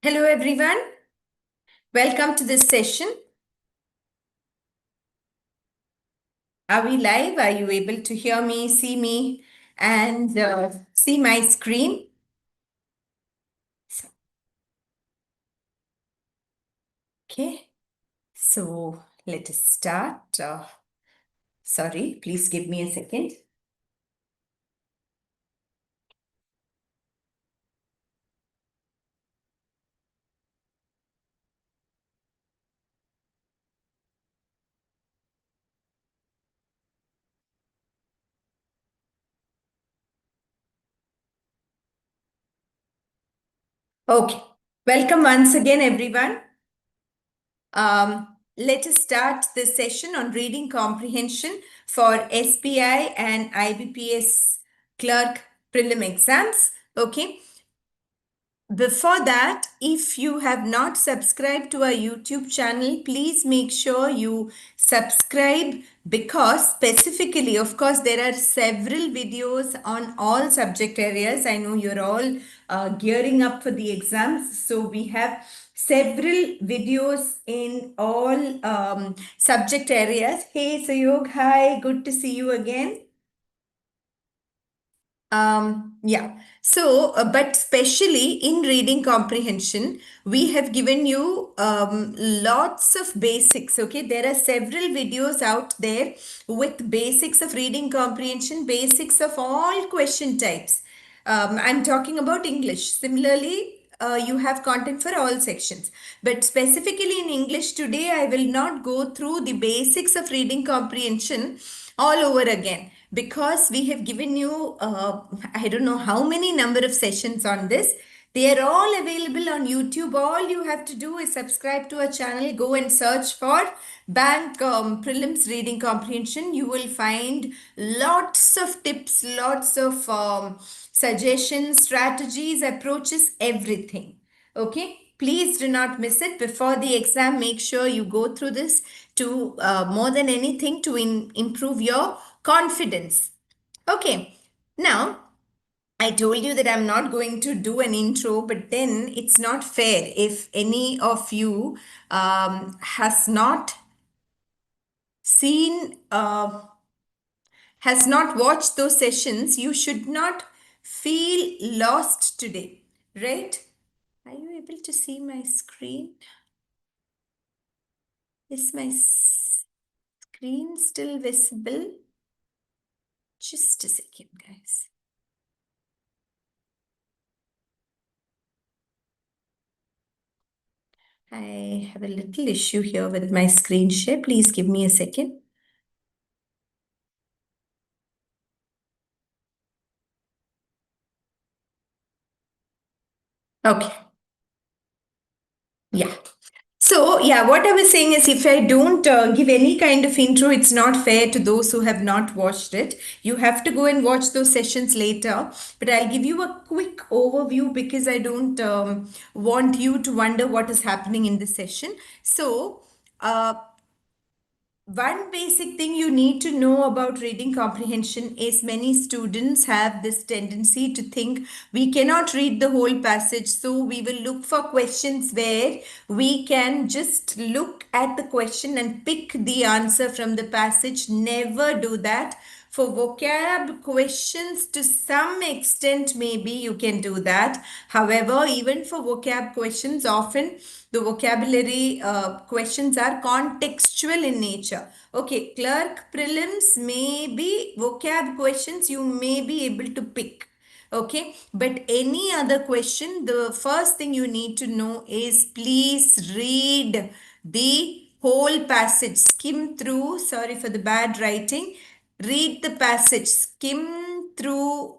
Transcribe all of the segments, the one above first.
Hello everyone, welcome to this session. Are we live? Are you able to hear me, see me, and see my screen? Okay, so let us start. Sorry, please give me a second. Okay, welcome once again everyone. Let us start this session on reading comprehension for SBI and IBPS Clerk Prelim exams. Okay. Before that, if you have not subscribed to our YouTube channel, please make sure you subscribe because specifically, of course, there are several videos on all subject areas. I know you're all gearing up for the exams. So we have several videos in all subject areas. Hey, Sayog, hi, good to see you again. Yeah. So, but especially in reading comprehension, we have given you lots of basics. Okay. There are several videos out there with basics of reading comprehension, basics of all question types. I'm talking about English. Similarly, you have content for all sections. But specifically in English today, I will not go through the basics of reading comprehension all over again because we have given you, I don't know how many number of sessions on this. They are all available on YouTube. All you have to do is subscribe to our channel, go and search for Bank Prelims Reading Comprehension. You will find lots of tips, lots of suggestions, strategies, approaches, everything. Okay, please do not miss it before the exam. Make sure you go through this to more than anything to improve your confidence. Okay, now I told you that I'm not going to do an intro, but then it's not fair if any of you has not seen, has not watched those sessions. You should not feel lost today, right? Are you able to see my screen? Is my screen still visible? Just a second, guys. I have a little issue here with my screen share. Please give me a second. Okay. Yeah. So, yeah, what I was saying is if I don't give any kind of intro, it's not fair to those who have not watched it. You have to go and watch those sessions later. But I'll give you a quick overview because I don't want you to wonder what is happening in the session. So, one basic thing you need to know about reading comprehension is many students have this tendency to think we cannot read the whole passage. So we will look for questions where we can just look at the question and pick the answer from the passage. Never do that. For vocab questions, to some extent, maybe you can do that. However, even for vocab questions, often the vocabulary questions are contextual in nature. Okay, clerk prelims may be vocab questions you may be able to pick. Okay, but any other question, the first thing you need to know is please read the whole passage. Skim through, sorry for the bad writing. Read the passage, skim through.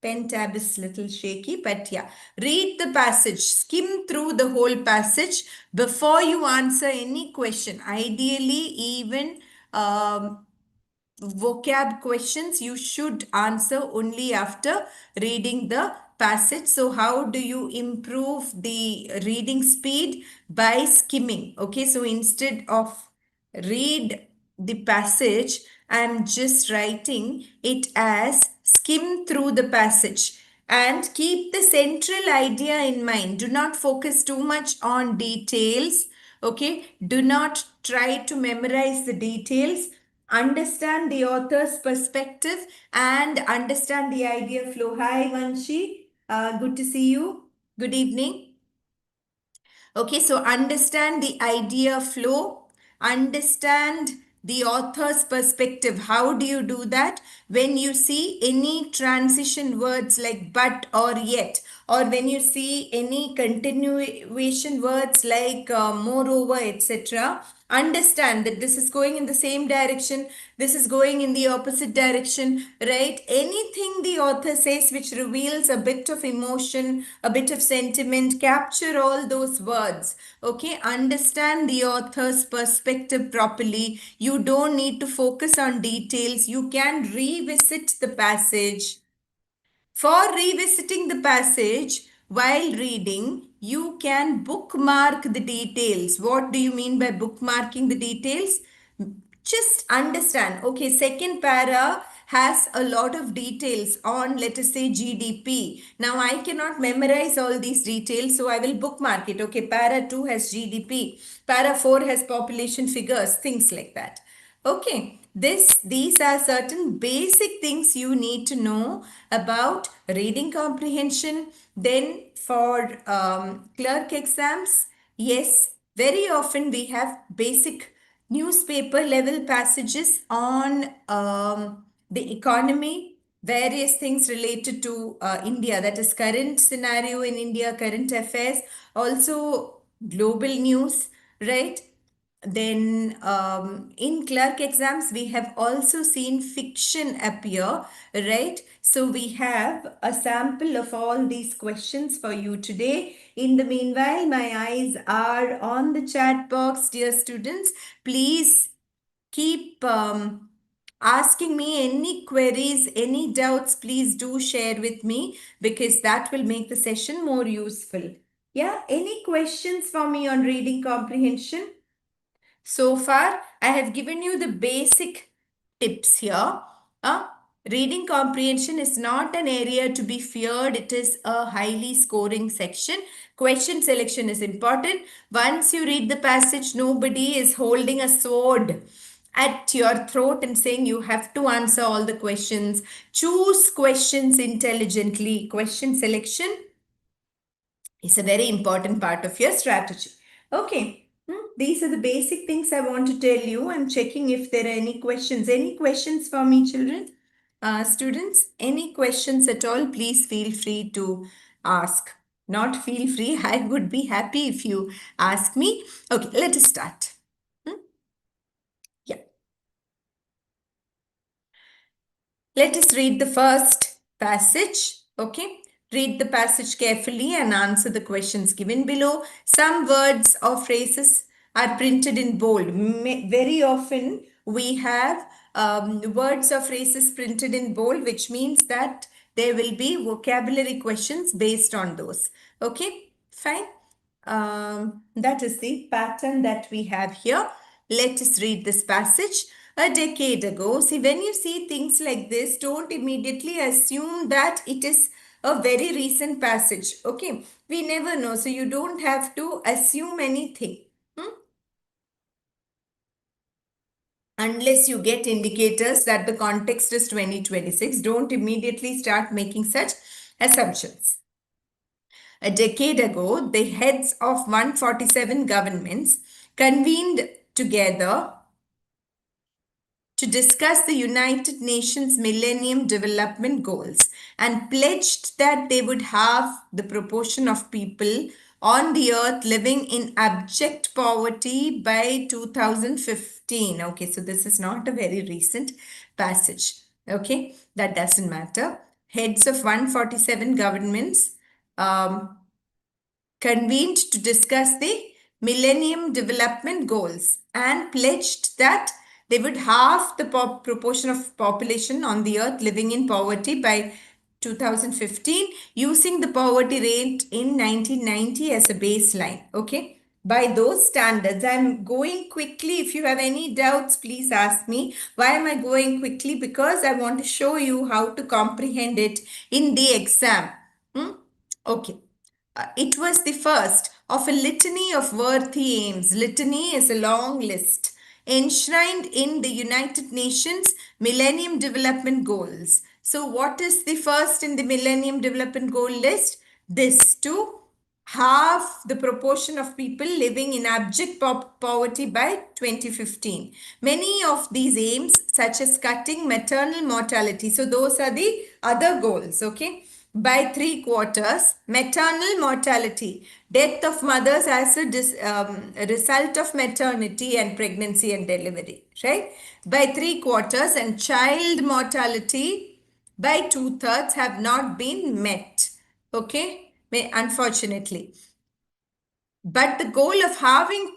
Pen tab is little shaky, but yeah, read the passage, skim through the whole passage before you answer any question. Ideally, even vocab questions you should answer only after reading the passage. So how do you improve the reading speed? By skimming. Okay, so instead of read the passage, I'm just writing it as skim through the passage. and keep the central idea in mind. Do not focus too much on details. Okay, do not try to memorize the details. Understand the author's perspective and understand the idea flow. Hi Vanshi, good to see you. Good evening. Okay, so understand the idea flow, understand the author's perspective. How do you do that? When you see any transition words like but or yet, or when you see any continuation words like moreover, etc., understand that this is going in the same direction, this is going in the opposite direction, right? Anything the author says which reveals a bit of emotion, a bit of sentiment, capture all those words. Okay, understand the author's perspective properly. You don't need to focus on details. You can revisit the passage. For revisiting the passage while reading, you can bookmark the details. What do you mean by bookmarking the details? Just understand. Okay, second para has a lot of details on, let us say, GDP. Now, I cannot memorize all these details, so I will bookmark it. Okay, para 2 has GDP, para 4 has population figures, things like that. Okay, these are certain basic things you need to know about reading comprehension. Then for clerk exams, yes, very often we have basic newspaper level passages on the economy, various things related to India, that is current scenario in India, current affairs, also global news, right? Then in clerk exams, we have also seen fiction appear, right? So we have a sample of all these questions for you today. In the meanwhile, my eyes are on the chat box, dear students. Please keep asking me any queries, any doubts, please do share with me because that will make the session more useful. Yeah, any questions for me on reading comprehension? So far, I have given you the basic tips here. Uh, Reading comprehension is not an area to be feared. It is a highly scoring section. Question selection is important. Once you read the passage, nobody is holding a sword at your throat and saying you have to answer all the questions. Choose questions intelligently. Question selection is a very important part of your strategy. Okay, these are the basic things I want to tell you. I'm checking if there are any questions. Any questions for me, children? Students, any questions at all, please feel free to ask. Not feel free, I would be happy if you ask me. Okay, let us start. Yeah. Let us read the first passage. Okay. Read the passage carefully and answer the questions given below. Some words or phrases are printed in bold. Very often we have words or phrases printed in bold, which means that there will be vocabulary questions based on those. Okay, fine. That is the pattern that we have here. Let us read this passage. A decade ago, see, when you see things like this, don't immediately assume that it is a very recent passage. Okay, we never know, so you don't have to assume anything. Unless you get indicators that the context is 2026, don't immediately start making such assumptions. A decade ago, the heads of 147 governments convened together to discuss the United Nations Millennium Development Goals and pledged that they would have the proportion of people on the earth living in abject poverty by 2015. Okay, so this is not a very recent passage. Okay, that doesn't matter. Heads of 147 governments convened to discuss the Millennium Development Goals and pledged that they would halve the proportion of population on the earth living in poverty by 2015 using the poverty rate in 1990 as a baseline. Okay. By those standards, I'm going quickly. If you have any doubts, please ask me. Why am I going quickly? Because I want to show you how to comprehend it in the exam. Okay. It was the first of a litany of worthy aims. Litany is a long list enshrined in the United Nations Millennium Development Goals. So, what is the first in the Millennium Development Goal list? This to halve the proportion of people living in abject poverty by 2015. Many of these aims, such as cutting maternal mortality, so those are the other goals, okay? By 3/4, maternal mortality, death of mothers as a result of maternity and pregnancy and delivery, right? By 3/4, and child mortality by 2/3 have not been met, okay? Unfortunately. But the goal of halving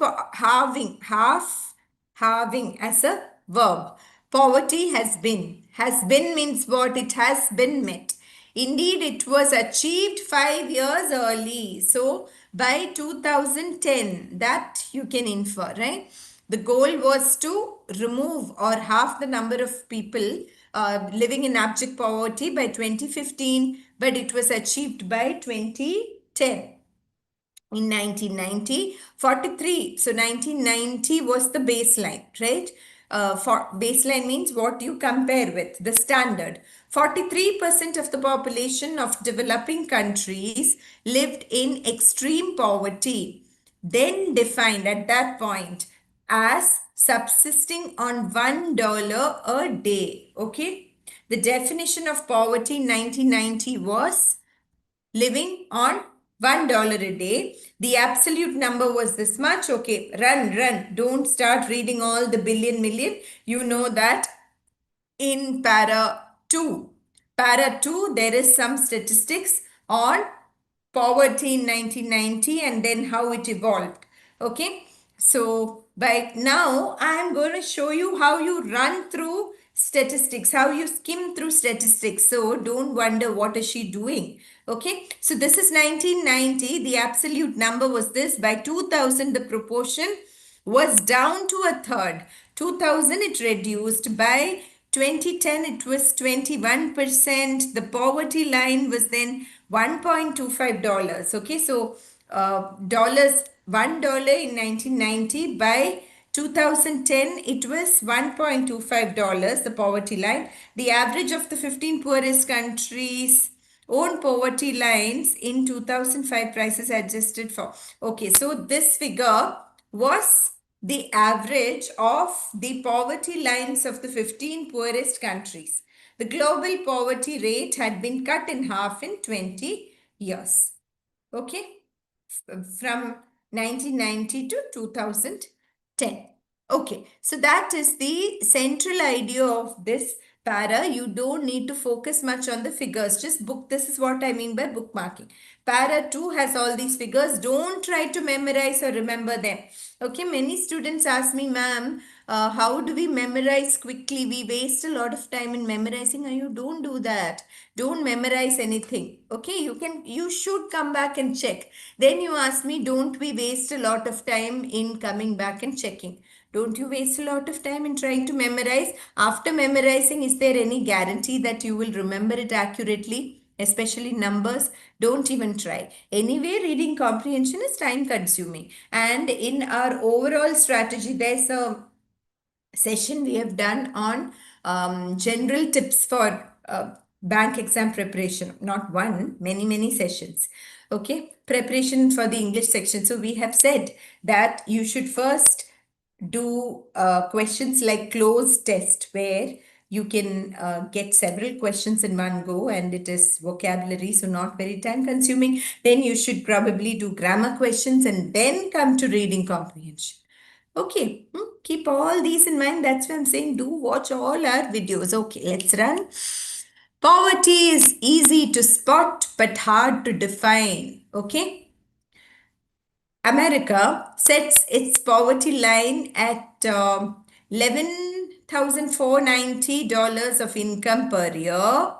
as a verb, poverty has been means what? It has been met. Indeed, it was achieved 5 years early. So by 2010, that you can infer, right? The goal was to remove or half the number of people living in abject poverty by 2015, but it was achieved by 2010. In 1990, 43. So 1990 was the baseline, right? For baseline means what you compare with, the standard. 43% of the population of developing countries lived in extreme poverty, then defined at that point as subsisting on $1 a day. Okay. The definition of poverty in 1990 was living on $1 a day. The absolute number was this much. Okay, run. Don't start reading all the billion, million. You know that in para 2. Para 2, there is some statistics on poverty in 1990 and then how it evolved. Okay, so by now I am going to show you how you run through statistics, how you skim through statistics. So don't wonder what is she doing. Okay, so this is 1990. The absolute number was this. By 2000, the proportion was down to a third. 2000, it reduced. By 2010, it was 21%. The poverty line was then $1.25. Okay, so dollars, $1 in 1990. By 2010, it was $1.25, the poverty line. The average of the 15 poorest countries own poverty lines in 2005 prices adjusted for. Okay, so this figure was the average of the poverty lines of the 15 poorest countries. The global poverty rate had been cut in half in 20 years. Okay, from 1990 to 2010. Okay, so that is the central idea of this para. You don't need to focus much on the figures. Just book. This is what I mean by bookmarking. Para 2 has all these figures. Don't try to memorize or remember them. Okay, many students ask me, ma'am, how do we memorize quickly? We waste a lot of time in memorizing. You don't do that. Don't memorize anything. Okay, you should come back and check. Then you ask me, don't we waste a lot of time in coming back and checking? Don't you waste a lot of time in trying to memorize? After memorizing, is there any guarantee that you will remember it accurately? Especially numbers? Don't even try. Anyway, reading comprehension is time consuming. And in our overall strategy, there's a session we have done on general tips for bank exam preparation. Not one, many sessions. Okay, preparation for the English section. So we have said that you should first do questions like closed test, where you can get several questions in one go and it is vocabulary, so not very time consuming. Then you should probably do grammar questions and then come to reading comprehension. Okay, keep all these in mind. That's why I'm saying do watch all our videos. Okay, let's run. Poverty is easy to spot but hard to define. Okay. America sets its poverty line at $11,490 of income per year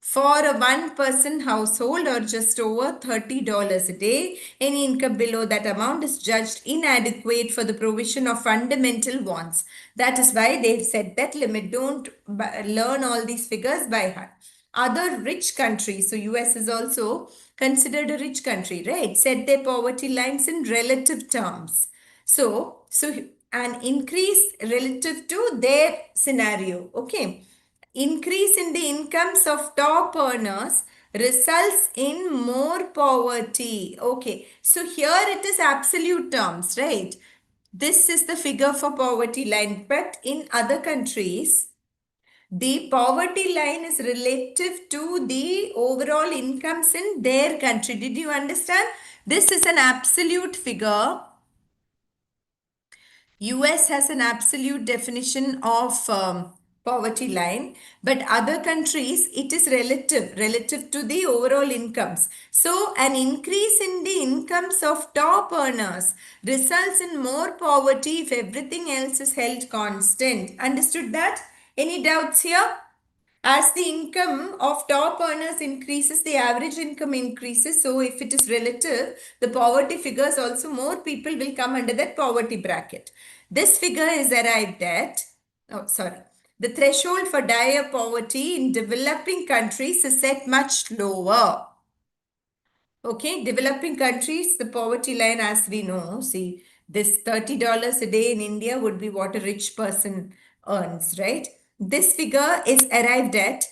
for a one-person household, or just over $30 a day. Any income below that amount is judged inadequate for the provision of fundamental wants. That is why they've set that limit. Don't learn all these figures by heart. other rich countries, so US is also considered a rich country, right, set their poverty lines in relative terms. So an increase relative to their scenario, okay. Increase in the incomes of top earners results in more poverty. Okay, so here it is absolute terms, right? This is the figure for poverty line, but in other countries, the poverty line is relative to the overall incomes in their country. Did you understand? This is an absolute figure. US has an absolute definition of poverty line, but other countries it is relative to the overall incomes. So an increase in the incomes of top earners results in more poverty if everything else is held constant. Understood that? Any doubts here? As the income of top earners increases, the average income increases. So if it is relative, the poverty figures also, more people will come under that poverty bracket. This figure is arrived at, oh, sorry. The threshold for dire poverty in developing countries is set much lower. Okay, developing countries, the poverty line, as we know, see, this $30 a day in India would be what a rich person earns, right? This figure is arrived at,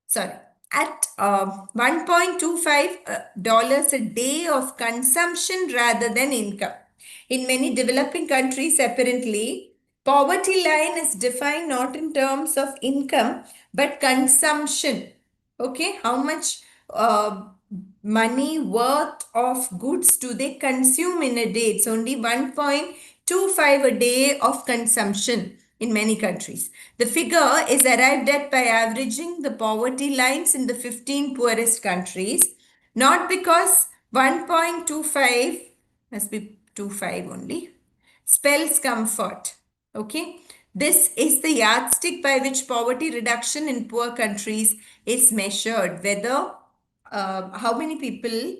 sorry, at $1.25 a day of consumption rather than income. In many developing countries, apparently, poverty line is defined not in terms of income but consumption. Okay, how much money worth of goods do they consume in a day? It's only 1.25 a day of consumption in many countries. The figure is arrived at by averaging the poverty lines in the 15 poorest countries, not because 1.25 must be 25 only spells comfort. Okay, this is the yardstick by which poverty reduction in poor countries is measured. Whether how many people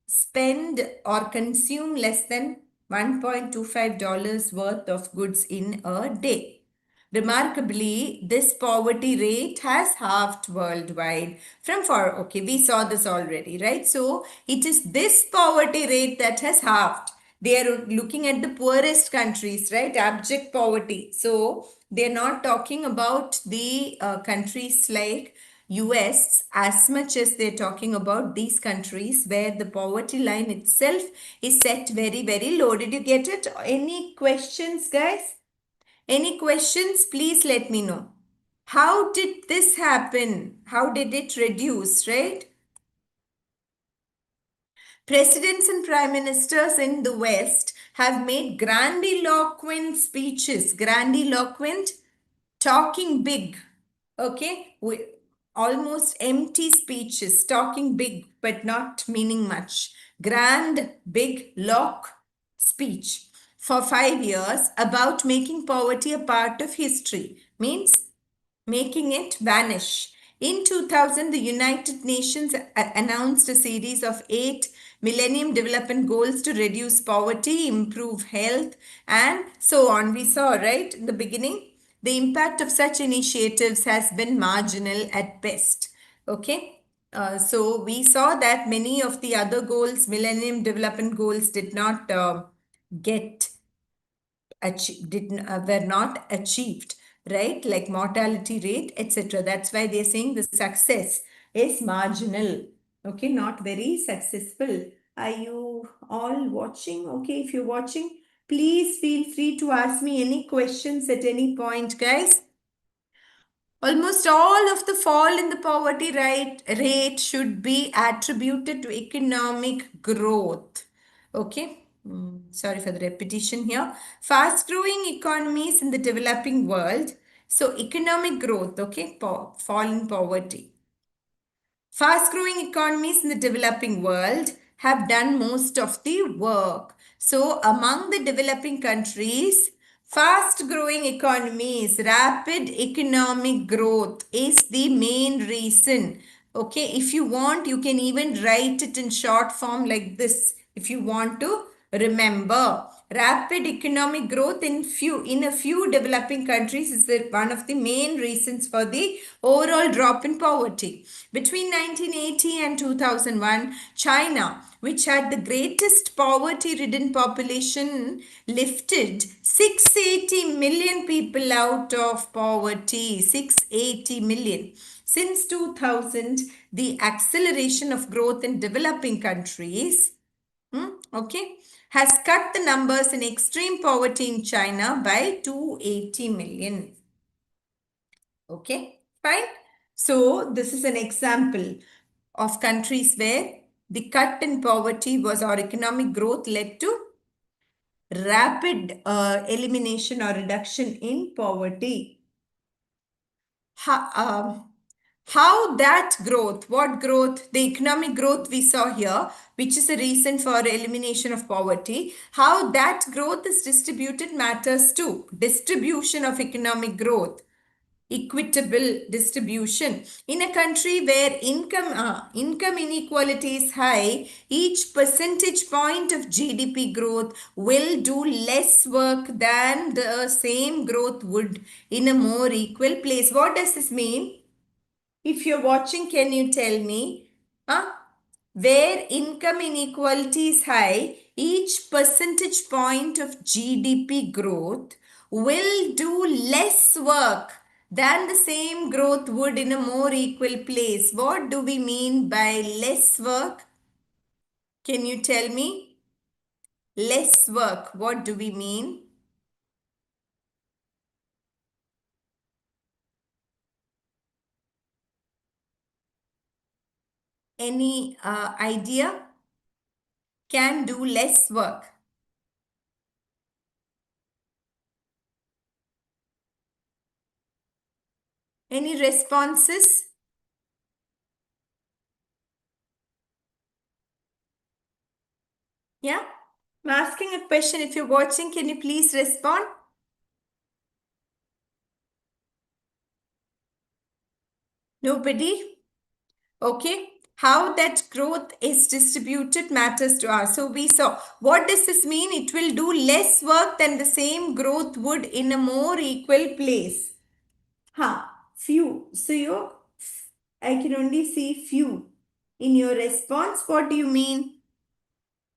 spend or consume less than $1.25 worth of goods in a day. Remarkably, this poverty rate has halved worldwide from far. Okay, we saw this already, right? So it is this poverty rate that has halved. They are looking at the poorest countries, right? Abject poverty. So they're not talking about the countries like US as much as they're talking about these countries where the poverty line itself is set very, very low. Did you get it? Any questions, guys? Any questions? Please let me know. How did this happen? How did it reduce, right? Presidents and prime ministers in the West have made grandiloquent speeches, grandiloquent, talking big, okay, with almost empty speeches, talking big but not meaning much. Grand, big, lock speech for 5 years about making poverty a part of history, means making it vanish. In 2000, the United Nations announced a series of 8 Millennium Development Goals to reduce poverty, improve health, and so on. We saw, right, in the beginning, the impact of such initiatives has been marginal at best. Okay. So we saw that many of the other goals, Millennium Development Goals, did not get were not achieved, right, like mortality rate, etc. That's why they're saying the success is marginal. Okay, not very successful. Are you all watching? Okay, if you're watching, please feel free to ask me any questions at any point, guys. Almost all of the fall in the poverty rate should be attributed to economic growth. Okay, sorry for the repetition here. Fast growing economies in the developing world. So, economic growth, okay, fall in poverty. Fast growing economies in the developing world have done most of the work. So, among the developing countries, fast growing economies, rapid economic growth is the main reason. Okay, if you want, you can even write it in short form like this if you want to Remember, rapid economic growth in a few developing countries is one of the main reasons for the overall drop in poverty. Between 1980 and 2001, China, which had the greatest poverty-ridden population, lifted 680 million people out of poverty. 680 million. Since 2000, the acceleration of growth in developing countries, okay, has cut the numbers in extreme poverty in China by 280 million. Okay, fine. So this is an example of countries where the cut in poverty was, or economic growth led to rapid elimination or reduction in poverty. How, how that growth, what growth, the economic growth we saw here, which is a reason for elimination of poverty, how that growth is distributed matters too. Distribution of economic growth, equitable distribution. In a country where income inequality is high, each percentage point of GDP growth will do less work than the same growth would in a more equal place. What does this mean? If you're watching, can you tell me? Huh? Where income inequality is high, each percentage point of GDP growth will do less work than the same growth would in a more equal place. What do we mean by less work? Can you tell me? Less work. What do we mean? Any idea? Can do less work. Any responses? Yeah? I'm asking a question. If you're watching, can you please respond? Nobody? Okay. How that growth is distributed matters to us. So we saw, what does this mean? It will do less work than the same growth would in a more equal place. Few. So I can only see few. In your response, what do you mean?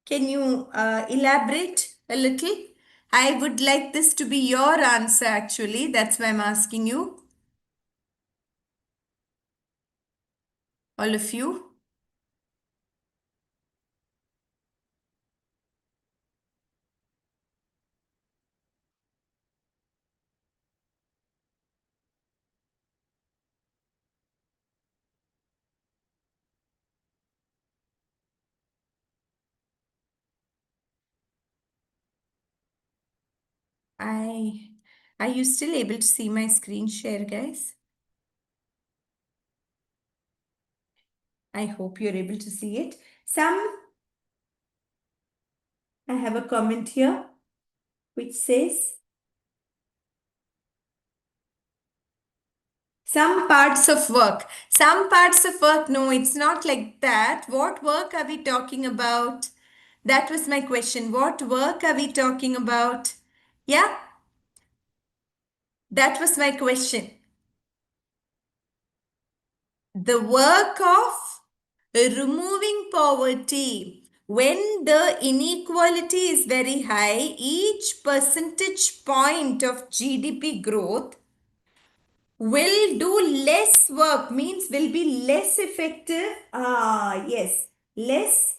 Can you elaborate a little? I would like this to be your answer actually. That's why I'm asking you, all of you. I Are you still able to see my screen share, guys? I hope you're able to see it. I have a comment here which says some parts of work. Some parts of work. No, it's not like that. What work are we talking about? That was my question. What work are we talking about? Yeah, that was my question. The work of removing poverty. When the inequality is very high, each percentage point of GDP growth will do less work, means will be less effective. Yes, less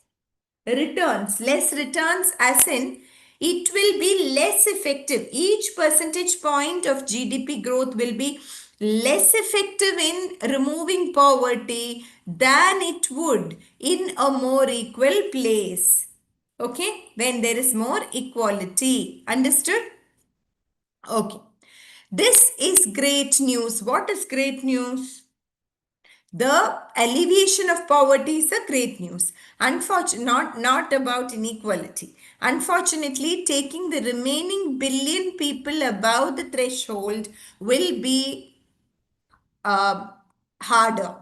returns, as in it will be less effective. Each percentage point of GDP growth will be less effective in removing poverty than it would in a more equal place. Okay, when there is more equality. Understood? Okay. This is great news. What is great news? The alleviation of poverty is a great news. Unfortunately, not about inequality. Unfortunately, taking the remaining billion people above the threshold will be harder.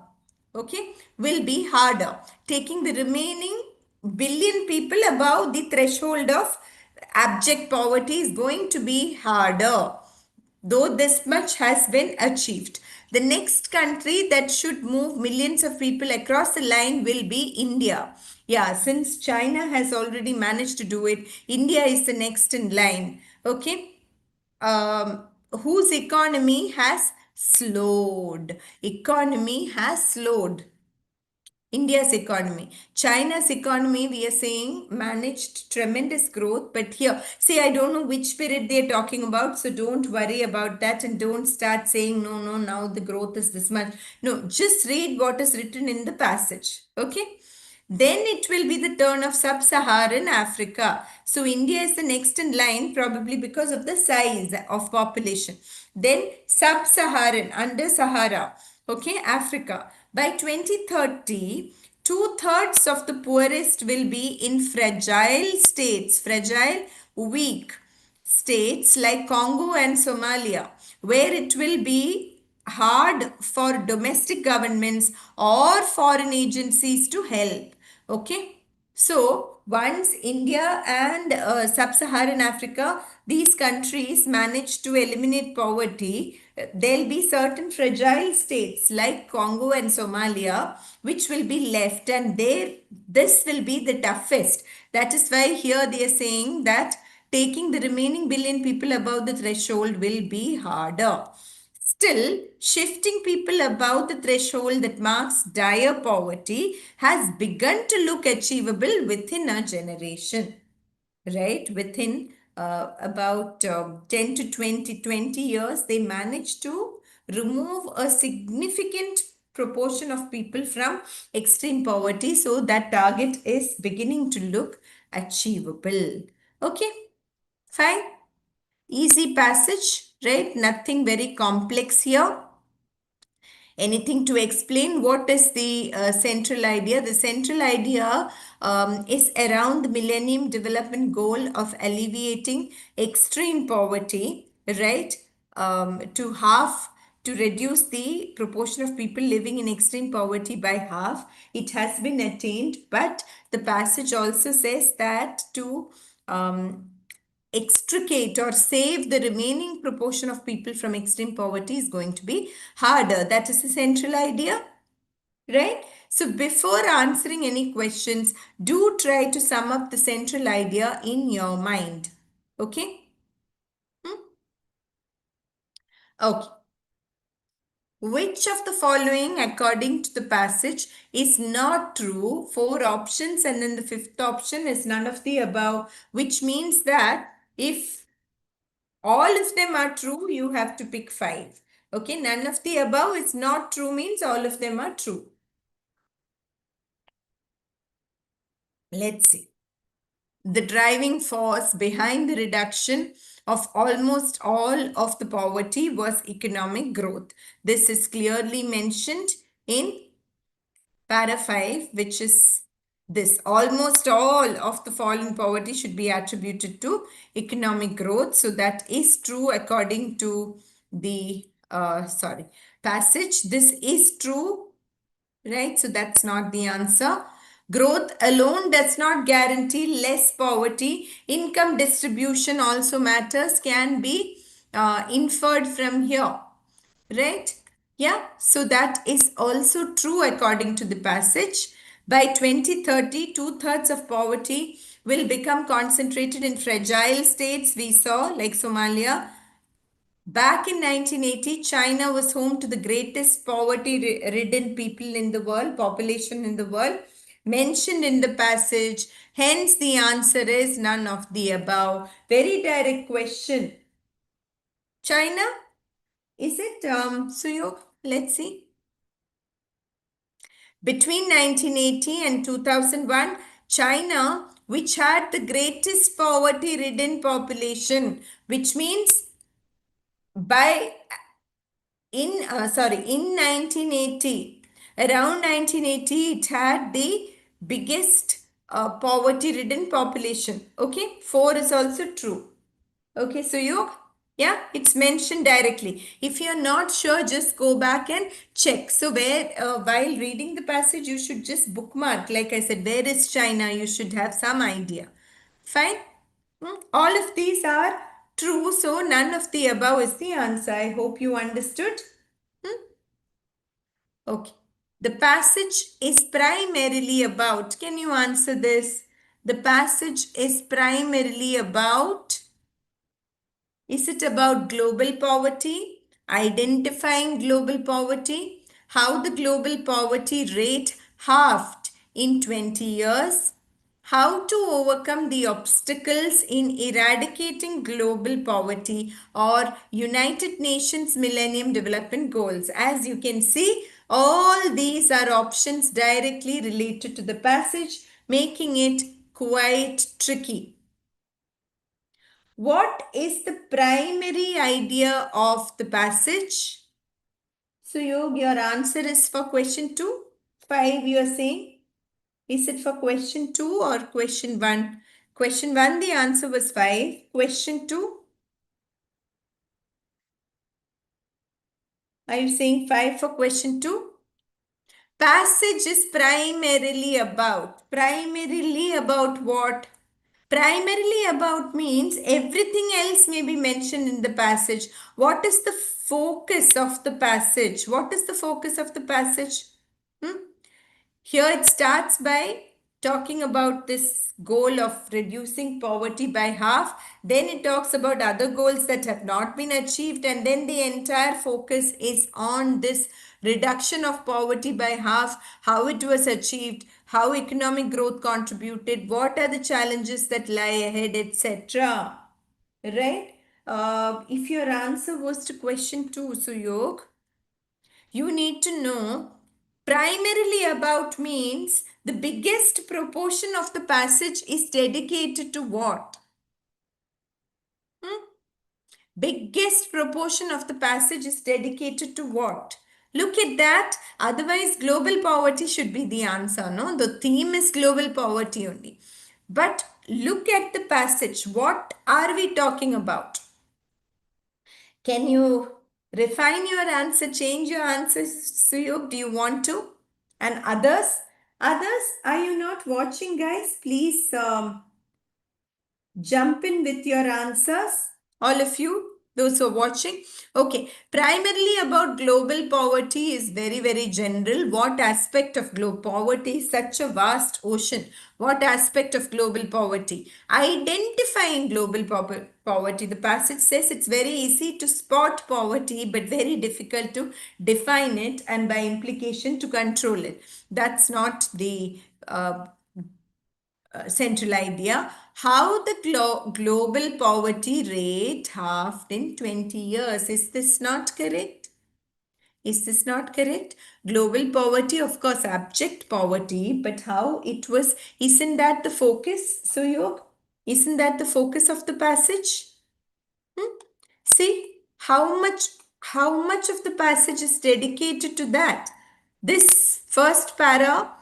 Okay, will be harder. Taking the remaining billion people above the threshold of abject poverty is going to be harder, though this much has been achieved. The next country that should move millions of people across the line will be India. Yeah, since China has already managed to do it, India is the next in line. Okay. Whose economy has slowed. Economy has slowed. India's economy. China's economy, we are saying, managed tremendous growth. But here, see, I don't know which period they're talking about. So don't worry about that and don't start saying, no, no, now the growth is this much. No, just read what is written in the passage. Okay. Then it will be the turn of sub-Saharan Africa. So India is the next in line probably because of the size of population. Then sub-Saharan, under Sahara, okay, Africa. By 2030, two-thirds of the poorest will be in fragile states, fragile, weak states like Congo and Somalia, where it will be hard for domestic governments or foreign agencies to help. Okay. So once India and sub-Saharan Africa, these countries manage to eliminate poverty, there'll be certain fragile states like Congo and Somalia which will be left, and there this will be the toughest. That is why here they are saying that taking the remaining billion people above the threshold will be harder. Still, shifting people above the threshold that marks dire poverty has begun to look achievable within a generation, right? Within about 10 to 20 years, they managed to remove a significant proportion of people from extreme poverty. So that target is beginning to look achievable. Okay, fine. Easy passage, right? Nothing very complex here. Anything to explain what is the central idea? The central idea is around the Millennium Development Goal of alleviating extreme poverty, right? To half, to reduce the proportion of people living in extreme poverty by half. It has been attained, but the passage also says that to extricate or save the remaining proportion of people from extreme poverty is going to be harder. That is the central idea, right? So before answering any questions, do try to sum up the central idea in your mind. Okay? Okay. Which of the following, according to the passage, is not true? Four options, and then the fifth option is none of the above, which means that if all of them are true, you have to pick five. Okay, none of the above is not true means all of them are true. Let's see. The driving force behind the reduction of almost all of the poverty was economic growth. This is clearly mentioned in para 5, which is this. Almost all of the fall in poverty should be attributed to economic growth. So that is true according to the passage. This is true, right? So that's not the answer. Growth alone does not guarantee less poverty. Income distribution also matters, can be inferred from here, right? Yeah, so that is also true according to the passage. By 2030, two-thirds of poverty will become concentrated in fragile states, we saw, like Somalia. Back in 1980, China was home to the greatest poverty-ridden people in the world, population in the world, mentioned in the passage. Hence, the answer is none of the above. Very direct question. China, is it? Suyog, let's see. Between 1980 and 2001, China, which had the greatest poverty-ridden population, which means by in 1980, around 1980, it had the biggest poverty ridden population. Okay, 4 is also true. Okay, so you Yeah, it's mentioned directly. If you're not sure, just go back and check. So while reading the passage, you should just bookmark. Like I said, where is China? You should have some idea. Fine. All of these are true. So none of the above is the answer. I hope you understood. Okay. The passage is primarily about. Can you answer this? The passage is primarily about. Is it about global poverty? Identifying global poverty? How the global poverty rate halved in 20 years? How to overcome the obstacles in eradicating global poverty or United Nations Millennium Development Goals? As you can see, all these are options directly related to the passage, making it quite tricky. What is the primary idea of the passage? So, Yog, your answer is for question 2. 5, you are saying? Is it for question 2 or question 1? Question 1, the answer was 5. Question 2, are you saying 5 for question 2? Passage is primarily about what? Primarily about means everything else may be mentioned in the passage. What is the focus of the passage? What is the focus of the passage? Hmm? Here it starts by talking about this goal of reducing poverty by half. Then it talks about other goals that have not been achieved. And then the entire focus is on this reduction of poverty by half, how it was achieved, how economic growth contributed, what are the challenges that lie ahead, etc. Right? If your answer was to question 2, Suyog, you need to know primarily about means the biggest proportion of the passage is dedicated to what? Biggest proportion of the passage is dedicated to what? Look at that. Otherwise, global poverty should be the answer. No, the theme is global poverty only. But look at the passage. What are we talking about? Can you refine your answer, change your answer, Suyog? Do you want to? And others? Others, are you not watching, guys? Please jump in with your answers. All of you, those who are watching. Okay, primarily about global poverty is very, very general. What aspect of global poverty is such a vast ocean? What aspect of global poverty? Identifying global poverty. The passage says it's very easy to spot poverty, but very difficult to define it and by implication to control it. That's not the central idea. How the global poverty rate halved in 20 years. Is this not correct? Is this not correct? Global poverty, of course, abject poverty, but how it was, isn't that the focus, Suyog? Isn't that the focus of the passage? See how much of the passage is dedicated to that. This first para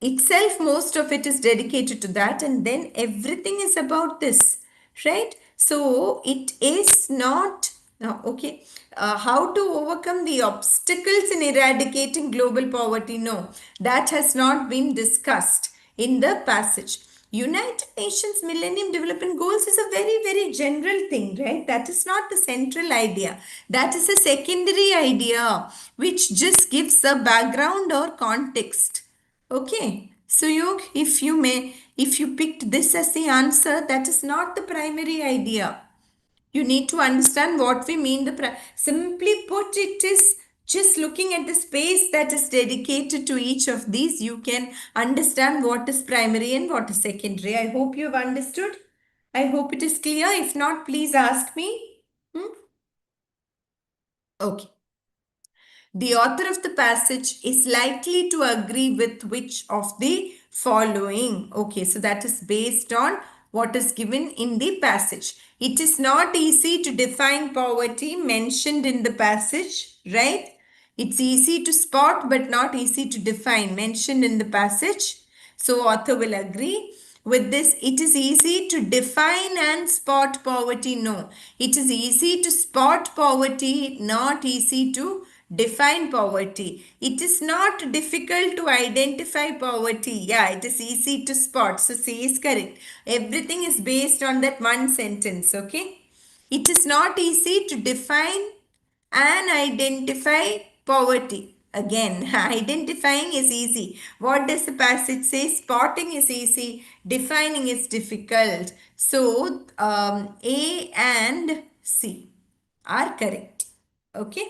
itself, most of it is dedicated to that, and then everything is about this, right? So it is not okay. How to overcome the obstacles in eradicating global poverty? No, that has not been discussed in the passage. United Nations Millennium Development Goals is a very, very general thing, right? That is not the central idea. That is a secondary idea which just gives a background or context. Okay, so Yog, if you may, if you picked this as the answer, that is not the primary idea. You need to understand what we mean. Simply put, it is just looking at the space that is dedicated to each of these. You can understand what is primary and what is secondary. I hope you have understood. I hope it is clear. If not, please ask me. Okay. The author of the passage is likely to agree with which of the following. Okay, so that is based on what is given in the passage. It is not easy to define poverty mentioned in the passage, right? It's easy to spot but not easy to define mentioned in the passage. So author will agree. with this, it is easy to define and spot poverty. No, it is easy to spot poverty, not easy to define poverty. It is not difficult to identify poverty. Yeah, it is easy to spot. So C is correct. Everything is based on that one sentence. Okay. It is not easy to define and identify poverty. Again, identifying is easy. What does the passage say? Spotting is easy. Defining is difficult. So, A and C are correct. Okay.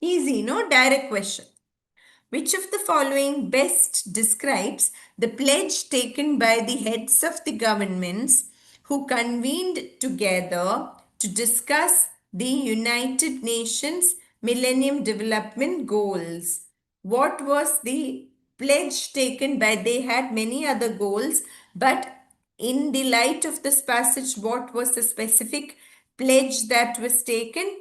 Easy, no? Direct question. Which of the following best describes the pledge taken by the heads of the governments who convened together to discuss the United Nations Millennium Development Goals? What was the pledge taken by? They had many other goals, but in the light of this passage, what was the specific pledge that was taken?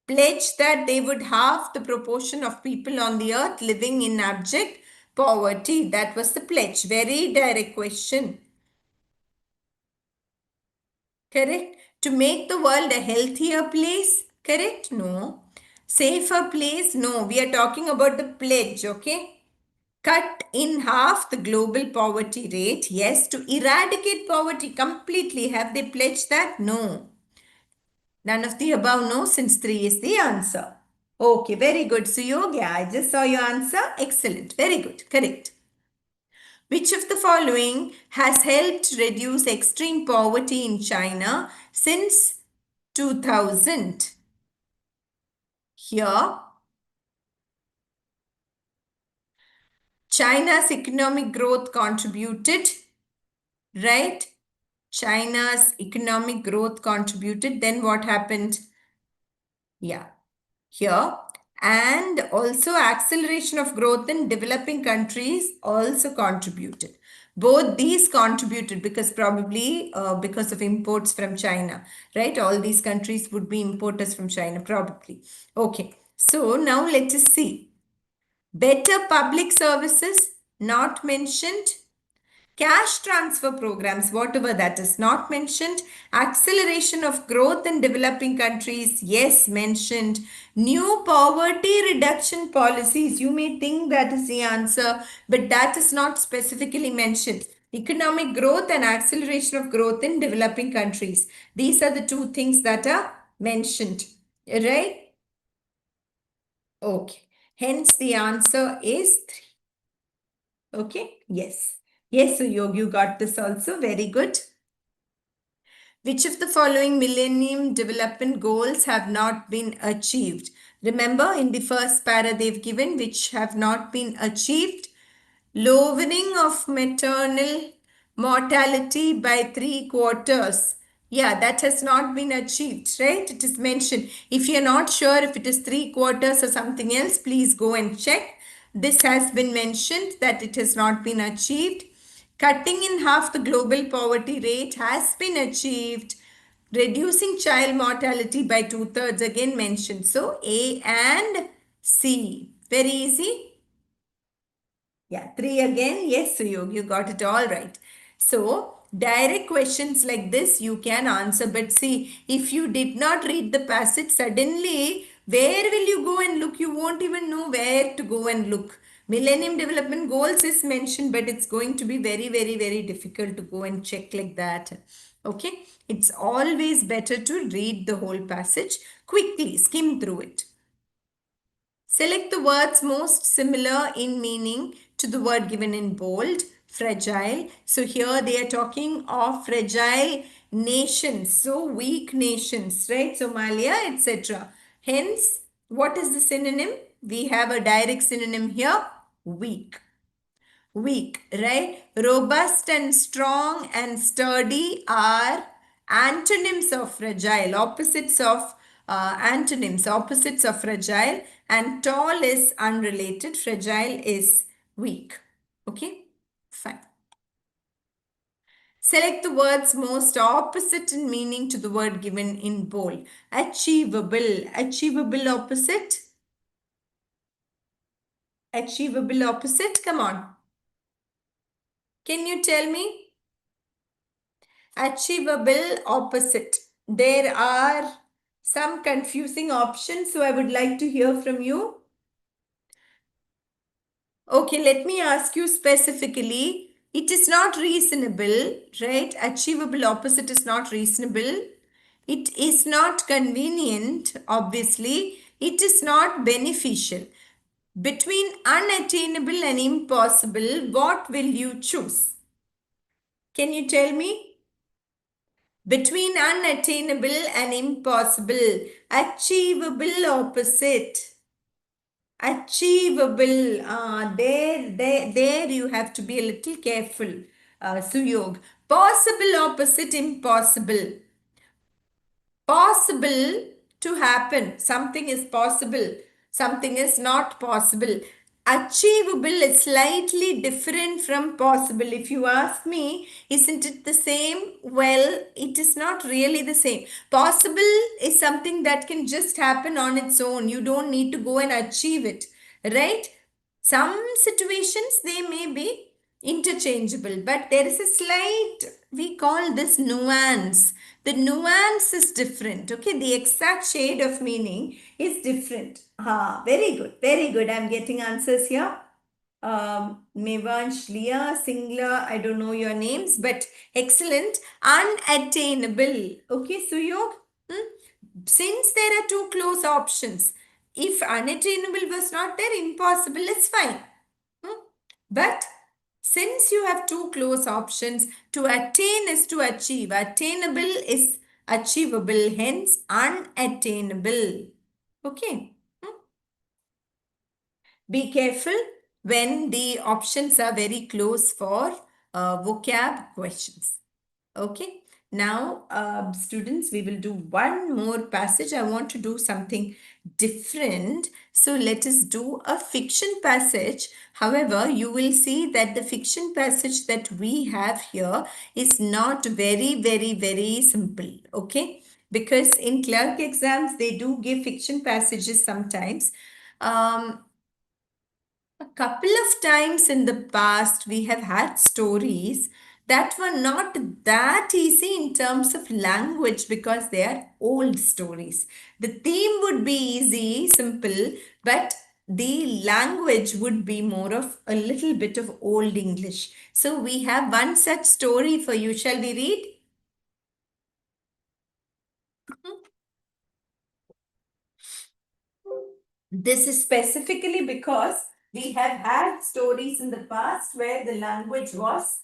Pledge that they would halve the proportion of people on the earth living in abject poverty. That was the pledge. Very direct question. Correct? To make the world a healthier place. Correct? No. Safer place? No. We are talking about the pledge. Okay? Cut in half the global poverty rate. Yes. To eradicate poverty completely. Have they pledged that? No. None of the above, no, since 3 is the answer. Okay, very good. Suyog, yeah, I just saw your answer. Excellent. Very good. Correct. Which of the following has helped reduce extreme poverty in China since 2000? Here, China's economic growth contributed, right? China's economic growth contributed. Then what happened? Yeah. Here, and also acceleration of growth in developing countries also contributed. Both these contributed because probably because of imports from China, right? All these countries would be importers from China probably. Okay, so now let us see. Better public services not mentioned. Cash transfer programs, whatever that is, not mentioned. Acceleration of growth in developing countries, yes, mentioned. New poverty reduction policies, you may think that is the answer, but that is not specifically mentioned. Economic growth and acceleration of growth in developing countries. These are the two things that are mentioned, right? Okay. Hence, the answer is 3. Okay. Yes. Yes, so Yog, you got this also. Very good. Which of the following Millennium Development Goals have not been achieved? Remember, in the first para they've given which have not been achieved. Lowering of maternal mortality by 3/4. Yeah, that has not been achieved, right? It is mentioned. If you're not sure if it is 3/4 or something else, please go and check. This has been mentioned that it has not been achieved. Cutting in half the global poverty rate has been achieved. Reducing child mortality by 2/3 again mentioned. So A and C. Very easy. Yeah, 3 again. Yes, Suyog, you got it all right. So, direct questions like this you can answer. But see, if you did not read the passage, suddenly, where will you go and look? You won't even know where to go and look. Millennium Development Goals is mentioned, but it's going to be very, very, very difficult to go and check like that. Okay, it's always better to read the whole passage quickly, skim through it. Select the words most similar in meaning to the word given in bold, fragile. So here they are talking of fragile nations, so weak nations, right? Somalia, etc. Hence, what is the synonym? We have a direct synonym here, weak. Weak, right? Robust and strong and sturdy are antonyms of fragile, opposites of fragile, and tall is unrelated, fragile is weak. Okay, fine. Select the words most opposite in meaning to the word given in bold. Achievable, achievable opposite, come on. Achievable opposite. Achievable opposite. Achievable opposite. Achievable opposite. Achievable opposite. Achievable opposite. Achievable opposite. Achievable opposite. Achievable opposite. Achievable opposite. Achievable opposite. Achievable opposite. Achievable opposite. Come on. Can you tell me? Achievable opposite. There are some confusing options, so I would like to hear from you. Okay, let me ask you specifically. It is not reasonable, right? Achievable opposite is not reasonable. It is not convenient, obviously. It is not beneficial. Between unattainable and impossible, what will you choose? Can you tell me? Between unattainable and impossible, achievable opposite. Achievable. There you have to be a little careful. Suyog. Possible opposite, impossible. Possible to happen. Something is possible. Something is not possible. Achievable is slightly different from possible. If you ask me, isn't it the same? Well, it is not really the same. Possible is something that can just happen on its own. You don't need to go and achieve it, right? Some situations they may be interchangeable, but there is a slight, we call this nuance. The nuance is different, okay? The exact shade of meaning is different. Very good, very good. I'm getting answers here. Mevansh, Leah, Singla, I don't know your names, but excellent. Unattainable. Okay, Suyog? Since there are two close options, if unattainable was not there, impossible is fine. But since you have two close options, to attain is to achieve. Attainable is achievable, hence unattainable. Okay. Be careful when the options are very close for vocab questions. Okay. Now, students, we will do one more passage. I want to do something different. So let us do a fiction passage. However, you will see that the fiction passage that we have here is not very, very, very simple. Okay. Because in clerk exams, they do give fiction passages sometimes. A couple of times in the past, we have had stories that were not that easy in terms of language because they are old stories. The theme would be easy, simple, but the language would be more of a little bit of old English. So we have one such story for you. Shall we read? This is specifically because we have had stories in the past where the language was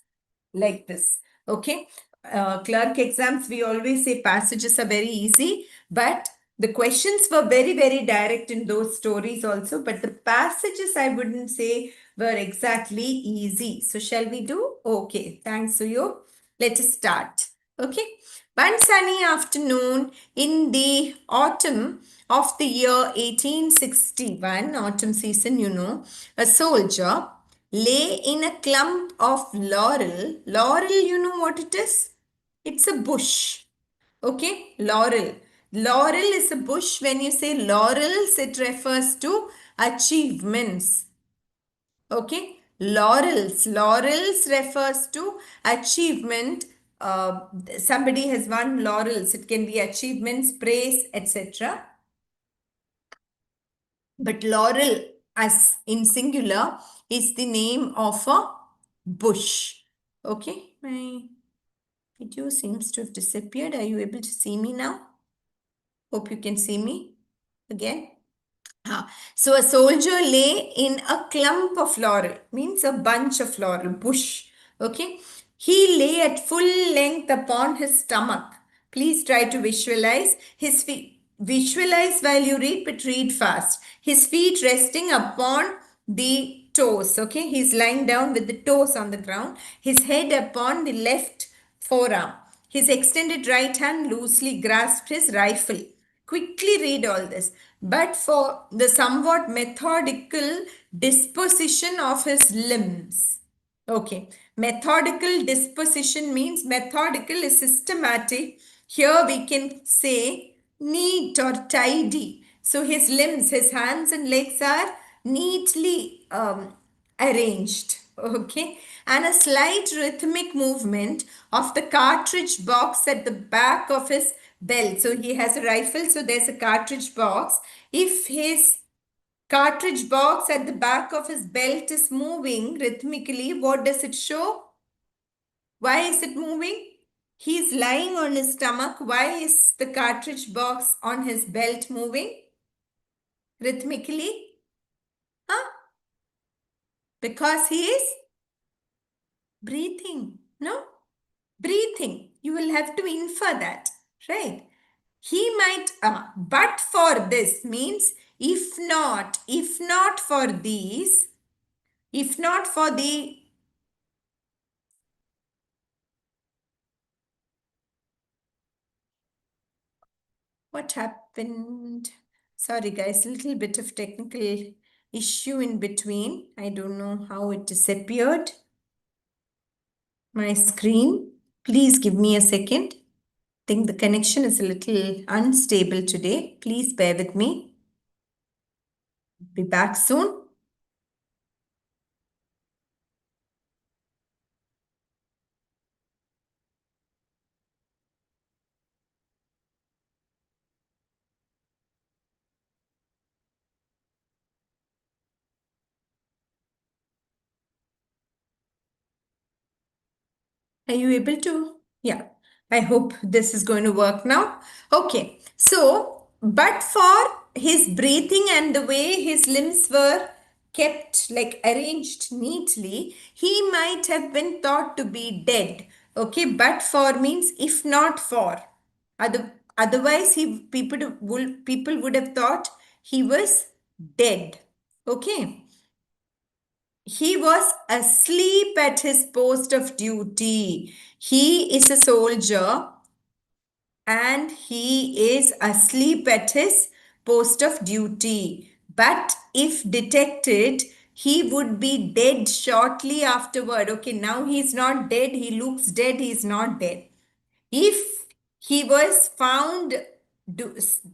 like this. Okay. Clerk exams, we always say passages are very easy, but the questions were very, very direct in those stories also. But the passages, I wouldn't say were exactly easy. So, shall we do? Okay. Thanks, Suyo. Let us start. Okay. One sunny afternoon in the autumn of the year 1861, autumn season, a soldier lay in a clump of laurel. Laurel, you know what it is? It's a bush. Okay, laurel. Laurel is a bush. When you say laurels, it refers to achievements. Okay, laurels. Laurels refers to achievement. Somebody has won laurels. It can be achievements, praise, etc. But laurel, as in singular, is the name of a bush. Okay, my video seems to have disappeared. Are you able to see me now? Hope you can see me again. So a soldier lay in a clump of laurel, means a bunch of laurel, bush. Okay. He lay at full length upon his stomach. Please try to visualize his feet. Visualize while you read, but read fast. His feet resting upon the toes. Okay. He's lying down with the toes on the ground. His head upon the left forearm. His extended right hand loosely grasped his rifle. Quickly read all this. But for the somewhat methodical disposition of his limbs. Okay. Methodical disposition means methodical is systematic. Here we can say neat or tidy. So his limbs, his hands and legs are neatly arranged. Okay, and a slight rhythmic movement of the cartridge box at the back of his belt. So he has a rifle, so there's a cartridge box. If his cartridge box at the back of his belt is moving rhythmically, what does it show? Why is it moving? He's lying on his stomach. Why is the cartridge box on his belt moving rhythmically? Huh? Because he is breathing. No? Breathing. You will have to infer that, right? He might, but for this means if not for these, if not for the, what happened? Sorry guys, little bit of technical issue in between. I don't know how it disappeared. My screen. Please give me a second. Think the connection is a little unstable today. Please bear with me. Be back soon. Are you able to? Yeah. I hope this is going to work now. Okay. So, but for his breathing and the way his limbs were kept like arranged neatly, he might have been thought to be dead. Okay. But for means if not for. Otherwise, people would have thought he was dead. Okay. He was asleep at his post of duty. He is a soldier and he is asleep at his post of duty. But if detected, he would be dead shortly afterward. Okay, now he's not dead. He looks dead. He's not dead. If he was found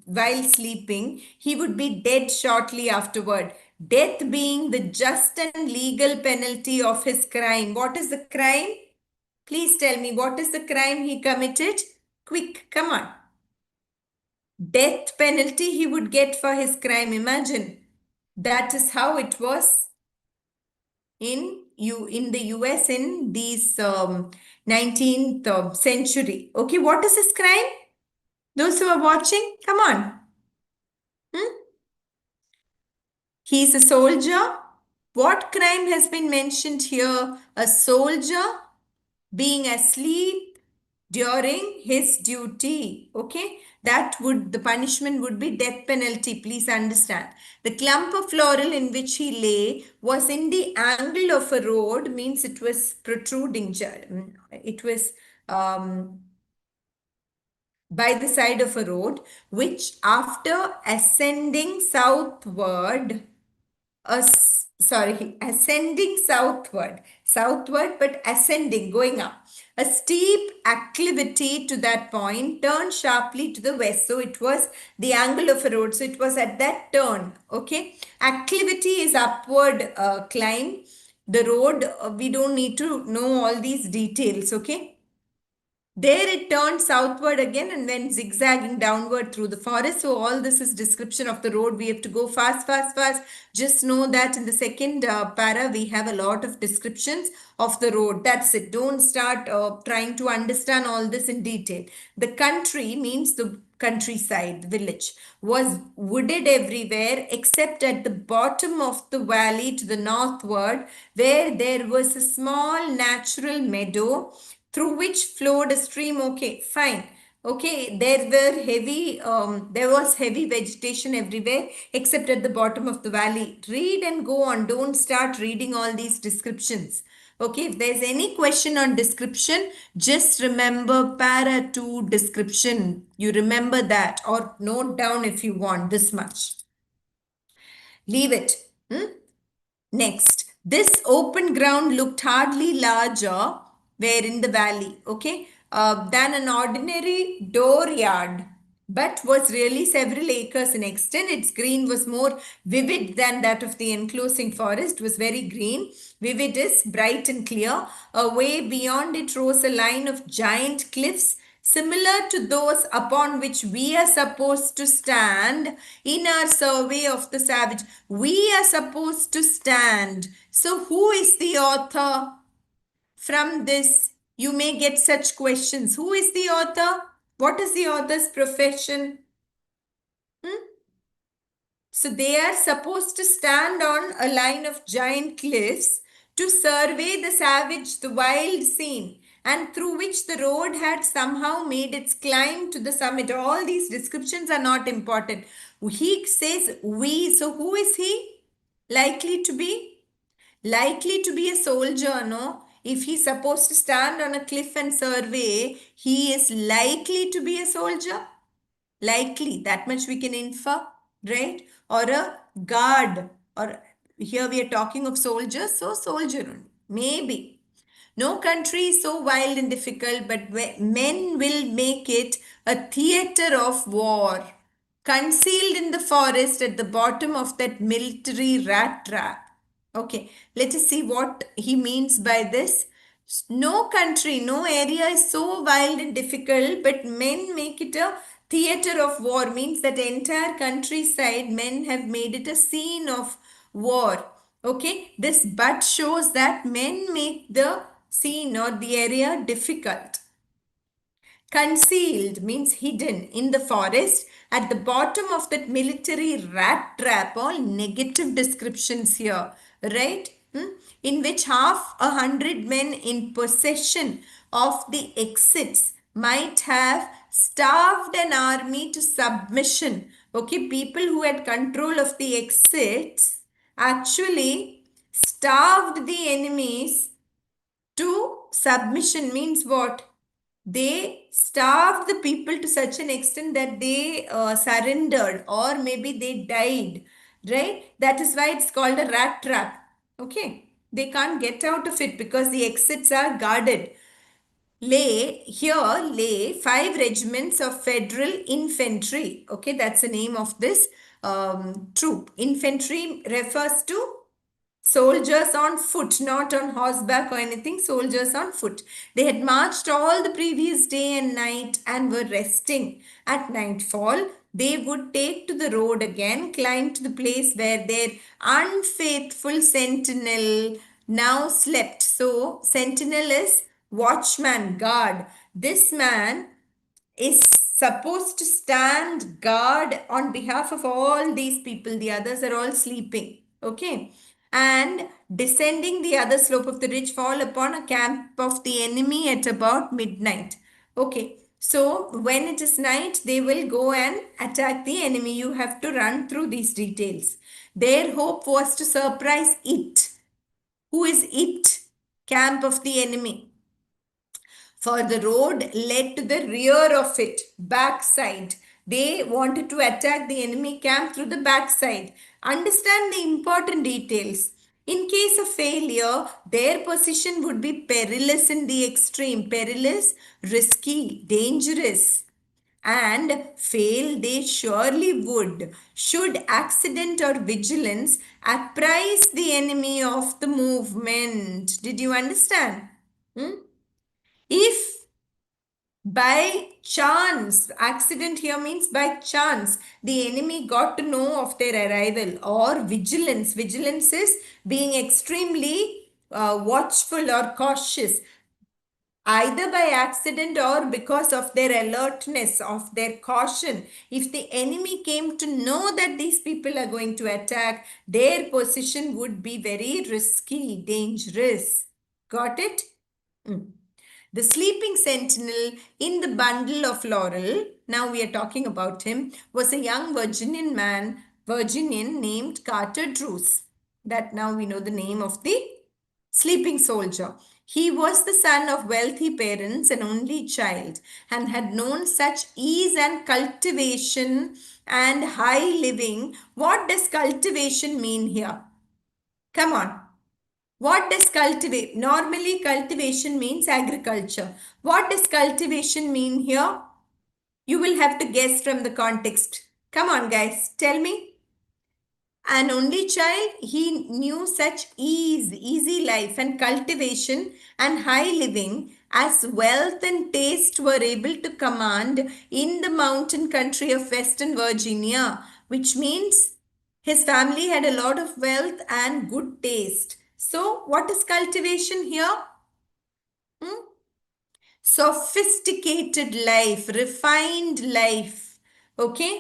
while sleeping, he would be dead shortly afterward. Death being the just and legal penalty of his crime. What is the crime? Please tell me, what is the crime he committed? Quick, come on. Death penalty he would get for his crime. Imagine. That is how it was in the US in these 19th century. Okay, what is his crime? Those who are watching, come on. Hmm? He's a soldier. What crime has been mentioned here? A soldier being asleep during his duty. Okay, the punishment would be death penalty. Please understand. The clump of laurel in which he lay was in the angle of a road, means it was protruding. It was by the side of a road, which after ascending southward, ascending southward, but ascending, going up. A steep acclivity to that point turned sharply to the west. So it was the angle of a road. So it was at that turn. Okay. Acclivity is upward climb. The road, we don't need to know all these details. Okay. There it turned southward again and went zigzagging downward through the forest. So all this is description of the road. We have to go fast, fast, fast. Just know that in the second para, we have a lot of descriptions of the road. That's it. Don't start trying to understand all this in detail. The country means the countryside, the village, was wooded everywhere except at the bottom of the valley to the northward, where there was a small natural meadow through which flowed a stream. Okay, fine. Okay, there was heavy vegetation everywhere except at the bottom of the valley. Read and go on. Don't start reading all these descriptions. Okay, if there's any question on description, just remember para 2 description. You remember that, or note down if you want this much. Leave it. Next, this open ground looked hardly larger where in the valley, okay, than an ordinary dooryard. but was really several acres in extent. Its green was more vivid than that of the enclosing forest, was very green. Vivid is bright and clear. Away beyond it rose a line of giant cliffs, similar to those upon which we are supposed to stand in our survey of the savage. We are supposed to stand. So, who is the author? From this, you may get such questions. Who is the author? What is the author's profession? So they are supposed to stand on a line of giant cliffs to survey the savage, the wild scene, and through which the road had somehow made its climb to the summit. All these descriptions are not important. He says we. So who is he? Likely to be? Likely to be a soldier, no? If he's supposed to stand on a cliff and survey, he is likely to be a soldier. Likely, that much we can infer, right? Or a guard, or here we are talking of soldiers, so soldier only. Maybe. No country is so wild and difficult, but men will make it a theater of war, concealed in the forest at the bottom of that military rat trap. Okay, let us see what he means by this. No country, no area is so wild and difficult, but men make it a theater of war. Means that entire countryside, men have made it a scene of war. Okay, this but shows that men make the scene or the area difficult. Concealed means hidden in the forest at the bottom of that military rat trap. All negative descriptions here, right? In which 100 men in possession of the exits might have starved an army to submission. Okay, people who had control of the exits actually starved the enemies to submission. Means what? They starved the people to such an extent that they surrendered, or maybe they died, right? That is why it's called a rat trap. Okay, they can't get out of it because the exits are guarded. Lay 5 regiments of federal infantry. Okay, that's the name of this troop. Infantry refers to soldiers on foot, not on horseback or anything, soldiers on foot. They had marched all the previous day and night and were resting. At nightfall, they would take to the road again, climb to the place where their unfaithful sentinel now slept. So, sentinel is watchman, guard. This man is supposed to stand guard on behalf of all these people. The others are all sleeping. Okay. And descending the other slope of the ridge, fall upon a camp of the enemy at about midnight. Okay. So when it is night, they will go and attack the enemy. You have to run through these details. Their hope was to surprise it. Who is it? Camp of the enemy, for the road led to the rear of it, backside. They wanted to attack the enemy camp through the backside. Understand the important details. In case of failure, their position would be perilous in the extreme. Perilous, risky, dangerous. And fail they surely would, should accident or vigilance apprise the enemy of the movement. Did you understand? If by chance, accident here means by chance, the enemy got to know of their arrival, or vigilance. Vigilance is being extremely watchful or cautious, either by accident or because of their alertness, of their caution. If the enemy came to know that these people are going to attack, their position would be very risky, dangerous. Got it? The sleeping sentinel in the bundle of laurel, now we are talking about him, was a young Virginian named Carter Drews. That now we know the name of the sleeping soldier. He was the son of wealthy parents, an only child, and had known such ease and cultivation and high living. What does cultivation mean here? Come on. What does cultivate? Normally, cultivation means agriculture. What does cultivation mean here? You will have to guess from the context. Come on, guys, tell me. An only child, he knew such ease, easy life and cultivation and high living as wealth and taste were able to command in the mountain country of Western Virginia, which means his family had a lot of wealth and good taste. So, what is cultivation here? Hmm? Sophisticated life, refined life, okay?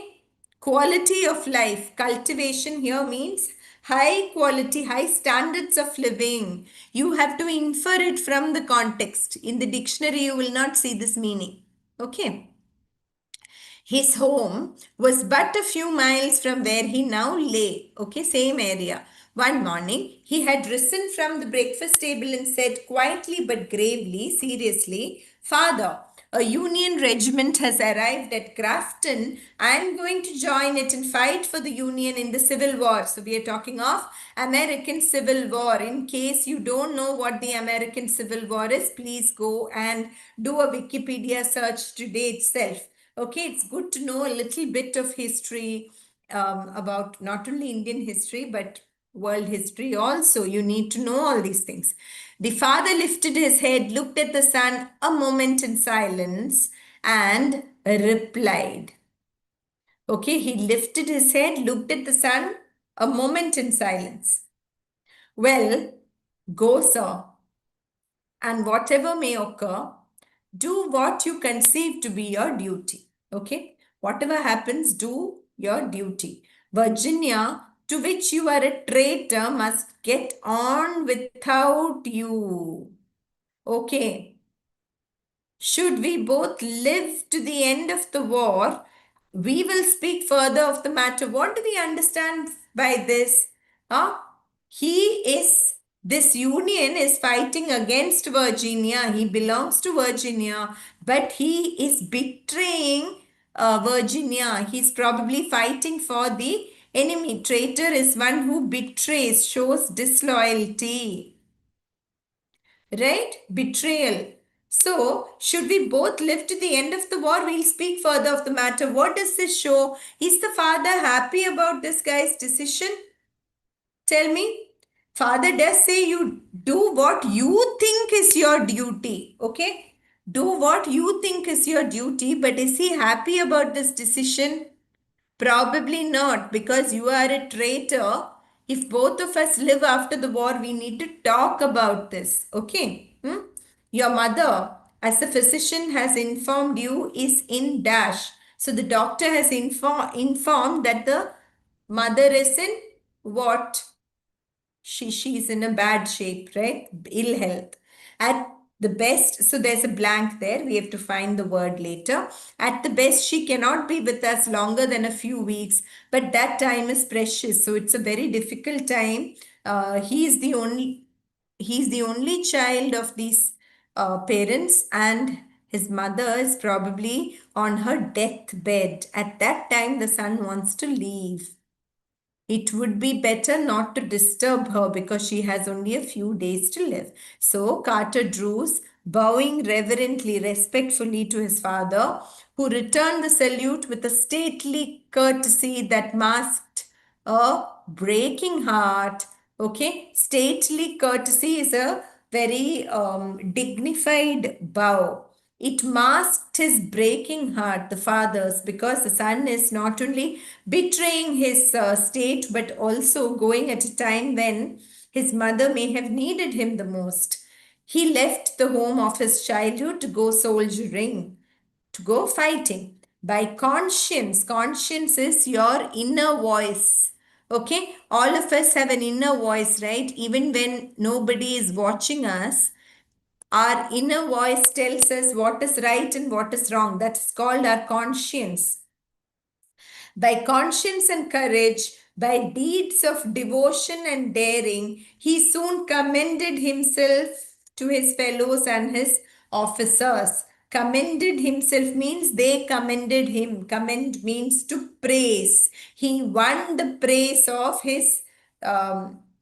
Quality of life. Cultivation here means high quality, high standards of living. You have to infer it from the context. In the dictionary, you will not see this meaning, okay? His home was but a few miles from where he now lay. Okay, same area. One morning, he had risen from the breakfast table and said quietly but gravely, seriously, Father, a Union regiment has arrived at Grafton. I am going to join it and fight for the Union in the Civil War. So we are talking of American Civil War. In case you don't know what the American Civil War is, please go and do a Wikipedia search today itself. Okay, it's good to know a little bit of history about not only Indian history but world history also. You need to know all these things. The father lifted his head, looked at the son a moment in silence, and replied. Okay, he lifted his head, looked at the son a moment in silence. Well, go, sir, and whatever may occur, do what you conceive to be your duty. Okay? Whatever happens, do your duty. Virginia, to which you are a traitor, must get on without you. Okay. Should we both live to the end of the war, we will speak further of the matter. What do we understand by this? Huh? This union is fighting against Virginia. He belongs to Virginia, but he is betraying Virginia. He's probably fighting for the enemy. Traitor is one who betrays, shows disloyalty. Right? Betrayal. So, should we both live to the end of the war? We'll speak further of the matter. What does this show? Is the father happy about this guy's decision? Tell me. Father does say you do what you think is your duty. Okay? Do what you think is your duty, but is he happy about this decision? Probably not, because you are a traitor. If both of us live after the war, we need to talk about this. Okay? Your mother, as the physician has informed you, is in dash. So the doctor has informed that the mother is in what? She's in a bad shape, right? Ill health. At the best, so there's a blank there. We have to find the word later. At the best, she cannot be with us longer than a few weeks, but that time is precious. So it's a very difficult time. He's the only child of these parents, and his mother is probably on her deathbed. At that time, the son wants to leave. It would be better not to disturb her because she has only a few days to live. So Carter Drews, bowing reverently, respectfully to his father, who returned the salute with a stately courtesy that masked a breaking heart. Okay, stately courtesy is a very dignified bow. It masked his breaking heart, the father's, because the son is not only betraying his state but also going at a time when his mother may have needed him the most. He left the home of his childhood to go soldiering, to go fighting. By conscience, conscience is your inner voice. Okay, all of us have an inner voice, right? Even when nobody is watching us, our inner voice tells us what is right and what is wrong. That's called our conscience. By conscience and courage, by deeds of devotion and daring, he soon commended himself to his fellows and his officers. Commended himself means they commended him. Commend means to praise. He won the praise of his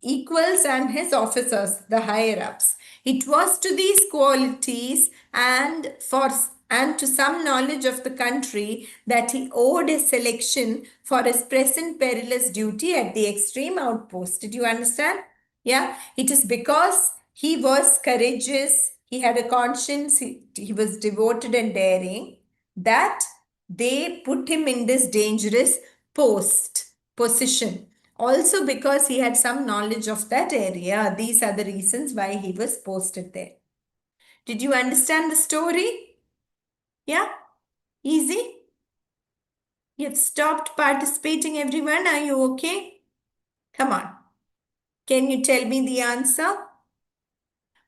equals and his officers, the higher ups. It was to these qualities and for and to some knowledge of the country that he owed his selection for his present perilous duty at the extreme outpost. Did you understand? Yeah, it is because he was courageous, he had a conscience, he was devoted and daring, that they put him in this dangerous position. Also, because he had some knowledge of that area. These are the reasons why he was posted there. Did you understand the story? Yeah? Easy? You've stopped participating, everyone. Are you okay? Come on. Can you tell me the answer?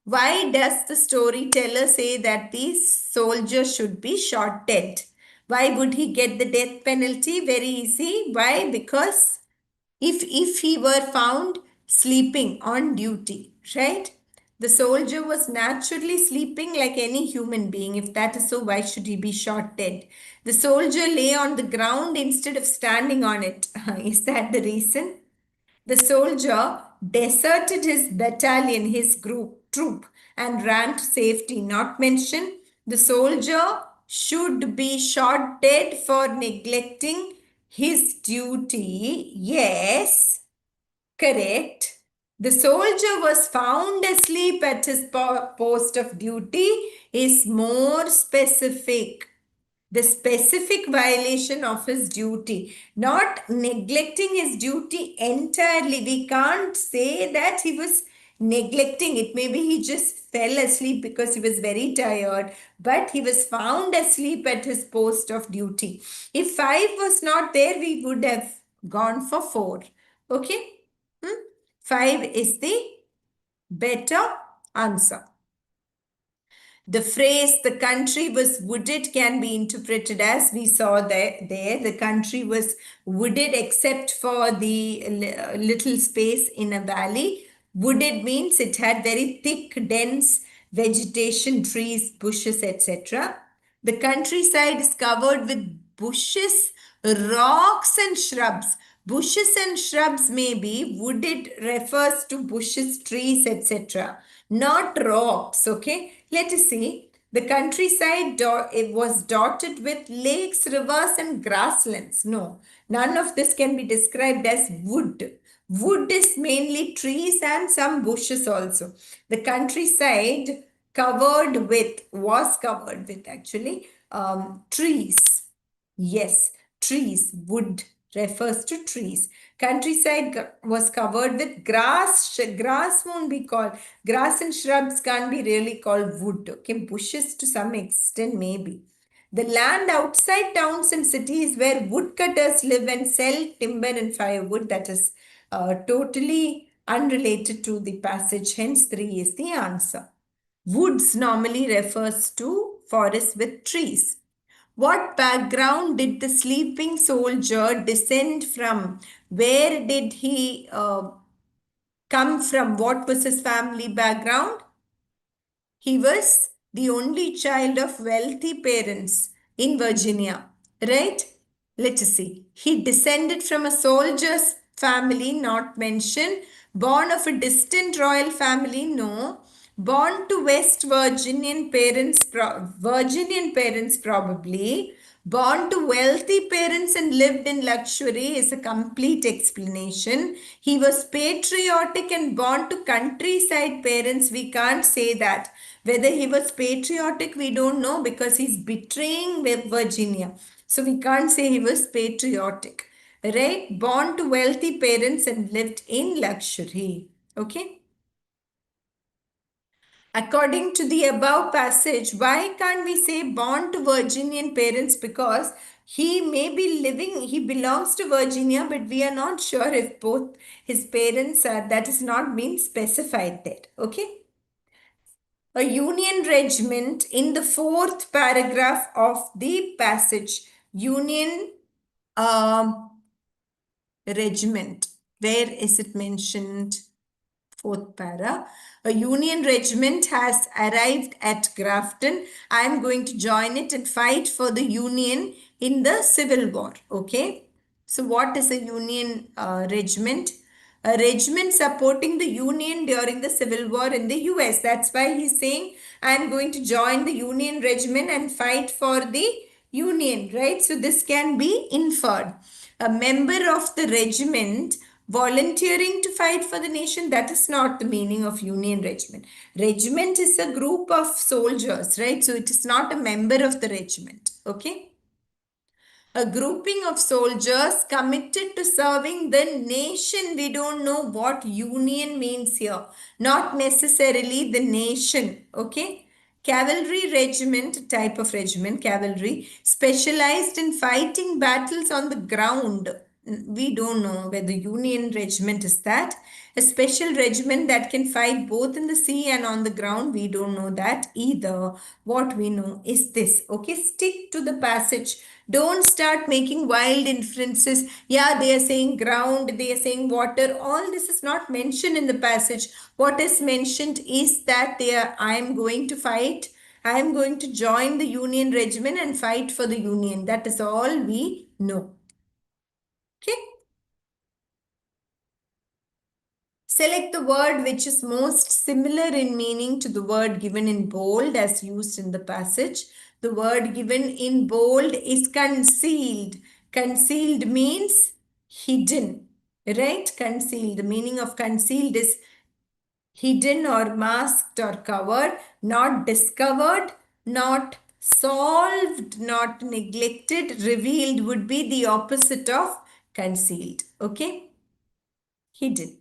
Why does the storyteller say that the soldier should be shot dead? Why would he get the death penalty? Very easy. Why? Because if he were found sleeping on duty, right? The soldier was naturally sleeping like any human being. If that is so, why should he be shot dead? The soldier lay on the ground instead of standing on it. Is that the reason? The soldier deserted his battalion, his troop, and ran to safety. Not mentioned. The soldier should be shot dead for neglecting his duty. Yes, correct. The soldier was found asleep at his post of duty is more specific. The specific violation of his duty, not neglecting his duty entirely. We can't say that he was neglecting it. Maybe he just fell asleep because he was very tired, but he was found asleep at his post of duty. If 5 was not there, we would have gone for 4. Okay? 5 is the better answer. The phrase the country was wooded can be interpreted as we saw there. The country was wooded except for the little space in a valley. Wooded means it had very thick, dense vegetation, trees, bushes, etc. The countryside is covered with bushes, rocks, and shrubs. Bushes and shrubs may be, wooded refers to bushes, trees, etc. Not rocks, okay? Let us see. The countryside it was dotted with lakes, rivers, and grasslands. No, none of this can be described as wood. Wood is mainly trees and some bushes also. The countryside was covered with actually trees. Yes, trees. Wood refers to trees. Countryside was covered with grass. Grass won't be called. Grass and shrubs can't be really called wood. Okay, bushes to some extent maybe. The land outside towns and cities where woodcutters live and sell timber and firewood, that is totally unrelated to the passage. Hence, 3 is the answer. Woods normally refers to forests with trees. What background did the sleeping soldier descend from? Where did he come from? What was his family background? He was the only child of wealthy parents in Virginia, right? Let us see. He descended from a soldier's family, not mentioned. Born of a distant royal family, no. Born to West Virginian parents, Virginian parents probably. Born to wealthy parents and lived in luxury is a complete explanation. He was patriotic and born to countryside parents. We can't say that. Whether he was patriotic, we don't know because he's betraying Virginia. So we can't say he was patriotic. Right? Born to wealthy parents and lived in luxury. Okay? According to the above passage, why can't we say born to Virginian parents? Because he may be living, he belongs to Virginia, but we are not sure if both his parents are, that is not being specified there. Okay? A Union regiment in the 4th paragraph of the passage. Union regiment. Where is it mentioned? 4th para. A Union regiment has arrived at Grafton. I am going to join it and fight for the Union in the Civil War. Okay. So what is a Union regiment? A regiment supporting the Union during the Civil War in the US. That's why he's saying, I'm going to join the Union regiment and fight for the Union, right? So this can be inferred. A member of the regiment volunteering to fight for the nation, that is not the meaning of Union regiment. Regiment is a group of soldiers, right? So it is not a member of the regiment, okay? A grouping of soldiers committed to serving the nation. We don't know what union means here. Not necessarily the nation. Okay. Cavalry regiment, type of regiment, cavalry, specialized in fighting battles on the ground. We don't know whether Union regiment is that. A special regiment that can fight both in the sea and on the ground. We don't know that either. What we know is this. Okay, stick to the passage. Don't start making wild inferences. Yeah, they are saying ground, they are saying water. All this is not mentioned in the passage. What is mentioned is that I am going to fight. I am going to join the Union regiment and fight for the Union. That is all we know. Okay. Select the word which is most similar in meaning to the word given in bold as used in the passage. The word given in bold is concealed. Concealed means hidden, right? Concealed. The meaning of concealed is hidden or masked or covered, not discovered, not solved, not neglected. Revealed would be the opposite of concealed. Okay? Hidden.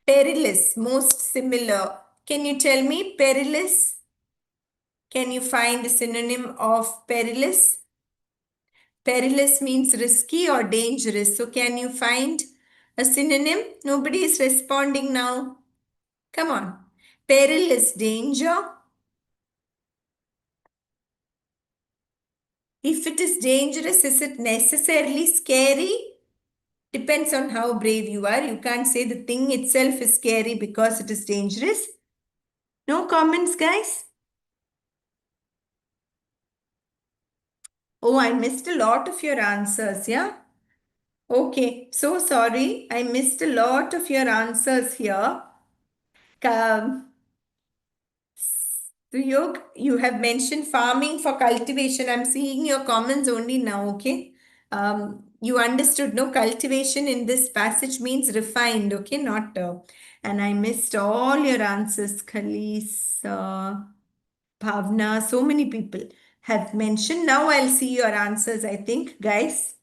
Perilous, most similar. Can you tell me perilous? Can you find a synonym of perilous? Perilous means risky or dangerous. So can you find a synonym? Nobody is responding now. Come on. Peril is danger. If it is dangerous, is it necessarily scary? Depends on how brave you are. You can't say the thing itself is scary because it is dangerous. No comments, guys? Oh, I missed a lot of your answers, yeah? Okay, so sorry. I missed a lot of your answers here. Um, Yog, you have mentioned farming for cultivation. I'm seeing your comments only now, okay? You understood, no? Cultivation in this passage means refined, okay? Not, and I missed all your answers, Khalis, Bhavna, so many people have mentioned. Now I'll see your answers, I think, guys.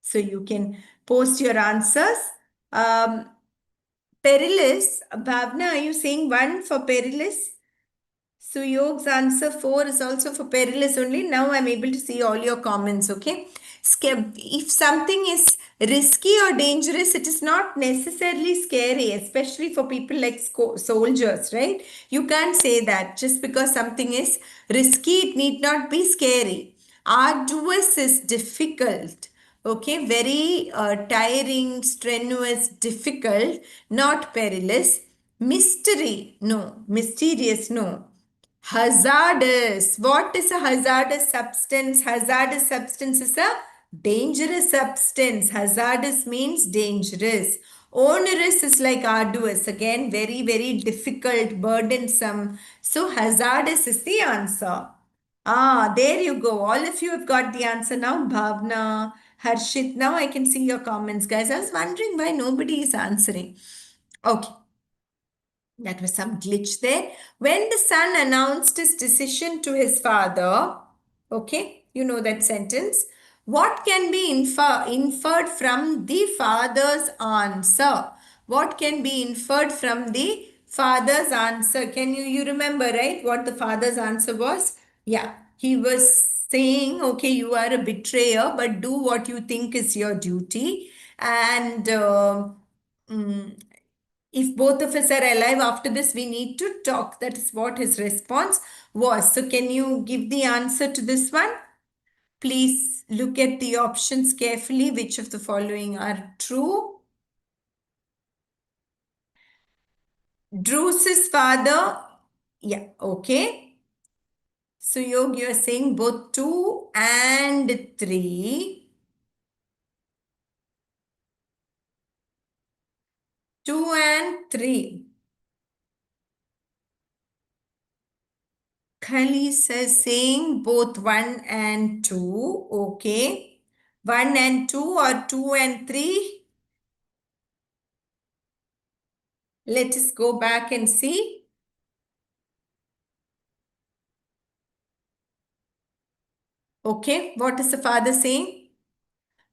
So you can post your answers. Um, Perilous, Bhavna, are you saying one for perilous? So Yog's answer 4 is also for perilous only. Now I'm able to see all your comments, okay? If something is risky or dangerous, it is not necessarily scary, especially for people like soldiers, right? You can't say that just because something is risky, it need not be scary. Arduous is difficult, okay? Very tiring, strenuous, difficult, not perilous. Mystery, no. Mysterious, no. Hazardous. What is a hazardous substance? Hazardous substance is a dangerous substance. Hazardous means dangerous. Onerous is like arduous. Again, very, very difficult, burdensome. So, hazardous is the answer. Ah, there you go. All of you have got the answer now. Bhavna, Harshit. Now I can see your comments, guys. I was wondering why nobody is answering. Okay. That was some glitch there. When the son announced his decision to his father, okay, you know that sentence. What can be inferred from the father's answer? What can be inferred from the father's answer? Can you remember, right? What the father's answer was? Yeah, he was saying, okay, you are a betrayer, but do what you think is your duty. And mm, if both of us are alive after this, we need to talk. That is what his response was. So, can you give the answer to this one? Please look at the options carefully. Which of the following are true? Druce's father. Yeah, okay. So, Yog, you are saying both 2 and 3. 2 and 3. Khalisa is saying both 1 and 2. Okay. 1 and 2 or 2 and 3? Let us go back and see. Okay. What is the father saying?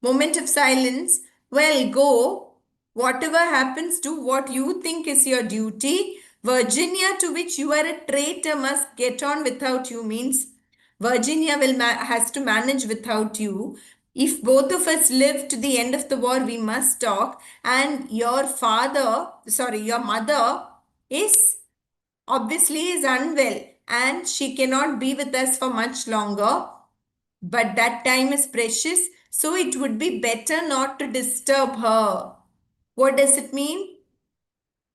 Moment of silence. Well, go. Whatever happens, do what you think is your duty. Virginia, to which you are a traitor, must get on without you, means Virginia has to manage without you. If both of us live to the end of the war, we must talk. And your your mother is obviously is unwell and she cannot be with us for much longer. But that time is precious, so it would be better not to disturb her. What does it mean?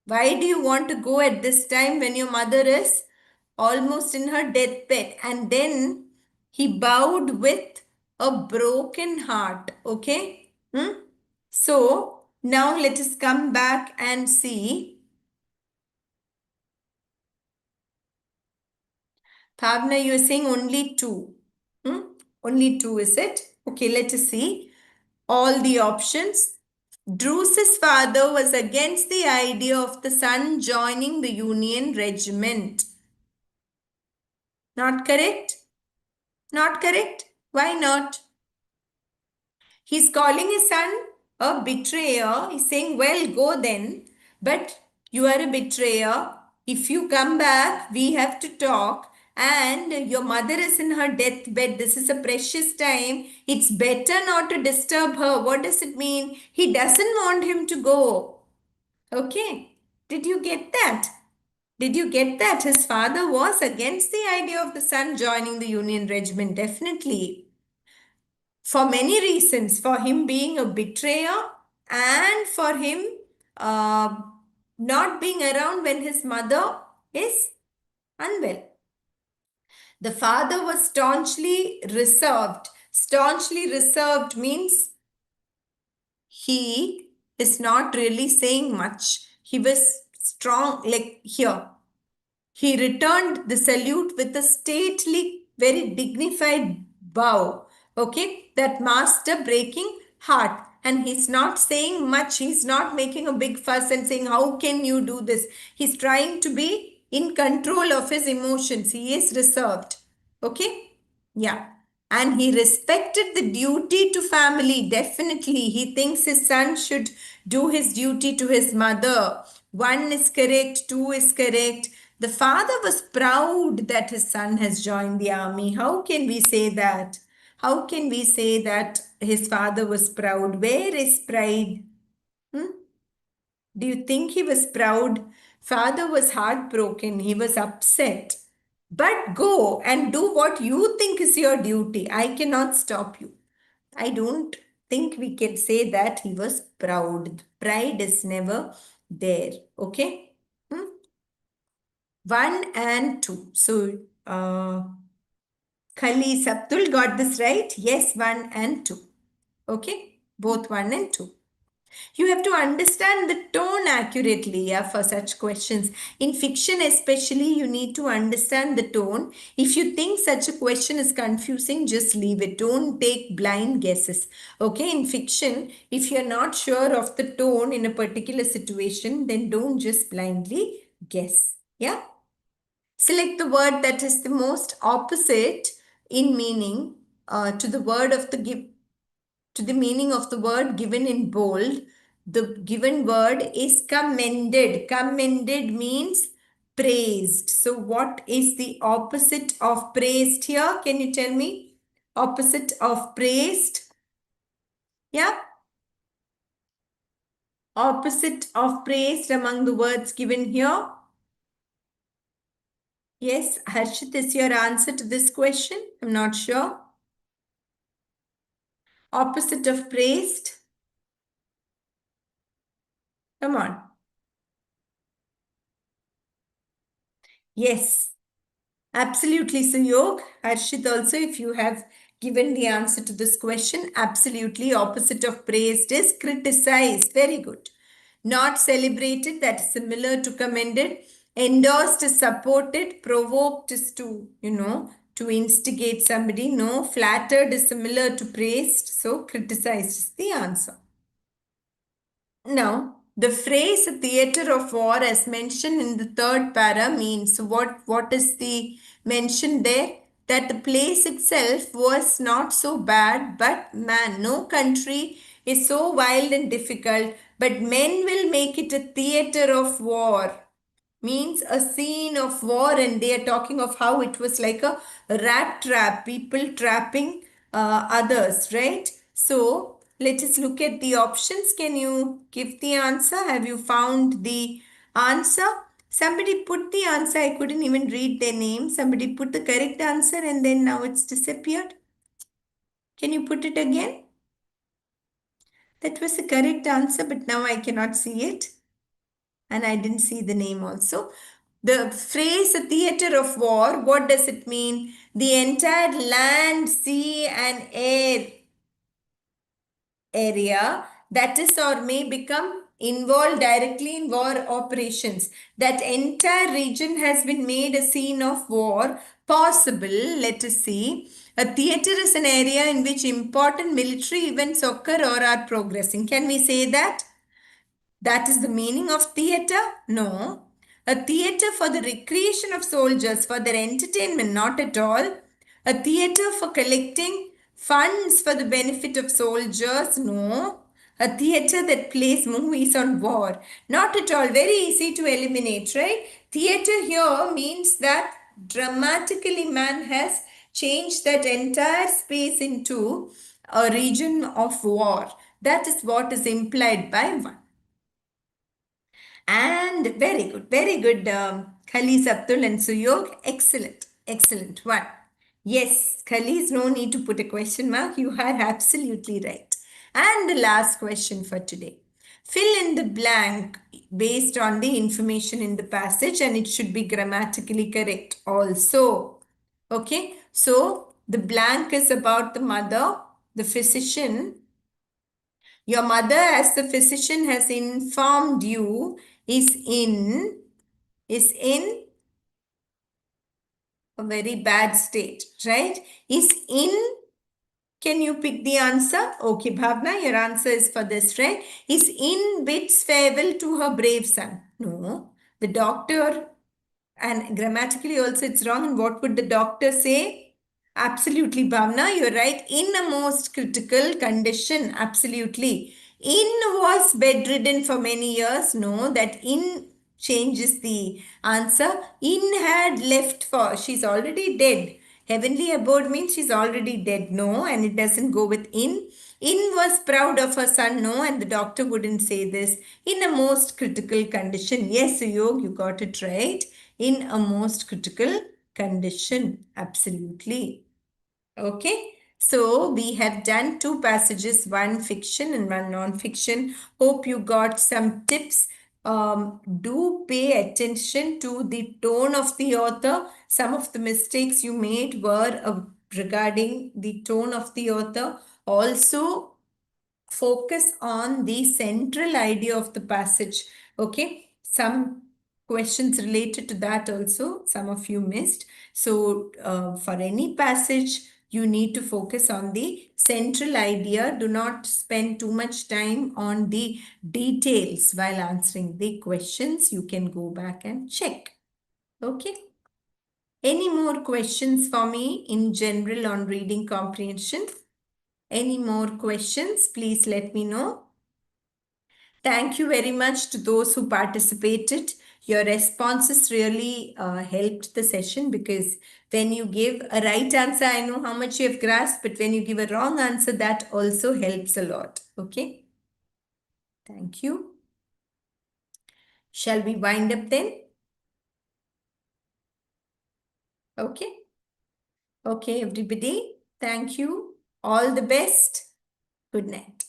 Why do you want to go at this time when your mother is almost in her deathbed? And then he bowed with a broken heart. Okay? So now let us come back and see. Bhavna, you are saying only two. Only two, is it? Okay, let us see all the options. Druce's father was against the idea of the son joining the Union regiment. Not correct? Not correct? Why not? He's calling his son a betrayer. He's saying, well, go then. But you are a betrayer. If you come back, we have to talk. And your mother is in her deathbed. This is a precious time. It's better not to disturb her. What does it mean? He doesn't want him to go. Okay. Did you get that? Did you get that? His father was against the idea of the son joining the Union regiment. Definitely. For many reasons. For him being a betrayer and for him uh, not being around when his mother is unwell. The father was staunchly reserved. Staunchly reserved means he is not really saying much. He was strong, like here. He returned the salute with a stately, very dignified bow. Okay, that master breaking heart. And he's not saying much. He's not making a big fuss and saying, how can you do this? He's trying to be in control of his emotions. He is reserved. Okay, yeah. And he respected the duty to family. Definitely. He thinks his son should do his duty to his mother. One is correct, two is correct. The father was proud that his son has joined the army. How can we say that? How can we say that his father was proud? Where is pride? Do you think he was proud? Father was heartbroken. He was upset. But go and do what you think is your duty. I cannot stop you. I don't think we can say that he was proud. Pride is never there. Okay? 1 and 2. So, Khali Sabtul got this right. Yes, 1 and 2. Okay? Both 1 and 2. You have to understand the tone accurately, yeah, for such questions. In fiction especially, you need to understand the tone. If you think such a question is confusing, just leave it. Don't take blind guesses. Okay, in fiction, if you're not sure of the tone in a particular situation, then don't just blindly guess. Yeah. Select the word that is the most opposite in meaning to the word of the to the meaning of the word given in bold. The given word is commended. Commended means praised. So what is the opposite of praised here? Can you tell me? Opposite of praised? Yeah. Opposite of praised among the words given here. Yes, Harshit, is your answer to this question? I'm not sure. Opposite of praised? Come on. Yes, absolutely. So, Yog, Harshit, also, if you have given the answer to this question, absolutely opposite of praised is criticized. Very good. Not celebrated, that is similar to commended. Endorsed is supported. Provoked is to, to instigate somebody. No, flattered is similar to praised. So criticized is the answer. Now, the phrase theater of war as mentioned in the third para means what is the mention there? That the place itself was not so bad, but man, no country is so wild and difficult, but men will make it a theater of war, means a scene of war, and they are talking of how it was like a rat trap, people trapping others, right? So let us look at the options. Can you give the answer? Have you found the answer? Somebody put the answer. I couldn't even read their name. Somebody put the correct answer and then now it's disappeared. Can you put it again? That was the correct answer, but now I cannot see it. And I didn't see the name also. The phrase a theater of war, what does it mean? The entire land, sea, and air area that is or may become involved directly in war operations. That entire region has been made a scene of war. Possible, let us see. A theater is an area in which important military events occur or are progressing. Can we say that? That is the meaning of theatre? No. A theatre for the recreation of soldiers, for their entertainment, not at all. A theatre for collecting funds for the benefit of soldiers? No. A theatre that plays movies on war? Not at all. Very easy to eliminate, right? Theatre here means that dramatically man has changed that entire space into a region of war. That is what is implied by one. And very good, Khalis Abdul and Suyog. Excellent, excellent one. Yes, Khalis, no need to put a question mark. You are absolutely right. And the last question for today. Fill in the blank based on the information in the passage, and it should be grammatically correct also. Okay, so the blank is about the mother, the physician. Your mother, as the physician has informed you, is in a very bad state, right? Is in, can you pick the answer? Okay, Bhavna, your answer is for this, right? Is in bids farewell to her brave son. No, the doctor, and grammatically also it's wrong. And what would the doctor say? Absolutely, Bhavna, you're right. In a most critical condition, absolutely. In was bedridden for many years. No, that in changes the answer. In had left for, she's already dead. Heavenly abode means she's already dead. No, and it doesn't go with in. In was proud of her son. No, and the doctor wouldn't say this. In a most critical condition. Yes, Yog, you got it right. In a most critical condition. Absolutely. Okay. So we have done two passages, one fiction and one non-fiction. Hope you got some tips. Do pay attention to the tone of the author. Some of the mistakes you made were regarding the tone of the author. Also, focus on the central idea of the passage. Okay, some questions related to that also some of you missed. So for any passage you need to focus on the central idea. Do not spend too much time on the details while answering the questions. You can go back and check. Okay, any more questions for me in general on reading comprehension? Any more questions? Please let me know. Thank you very much to those who participated. Your responses really helped the session, because when you give a right answer, I know how much you have grasped, but when you give a wrong answer, that also helps a lot. Okay. Thank you. Shall we wind up then? Okay. Okay, everybody. Thank you. All the best. Good night.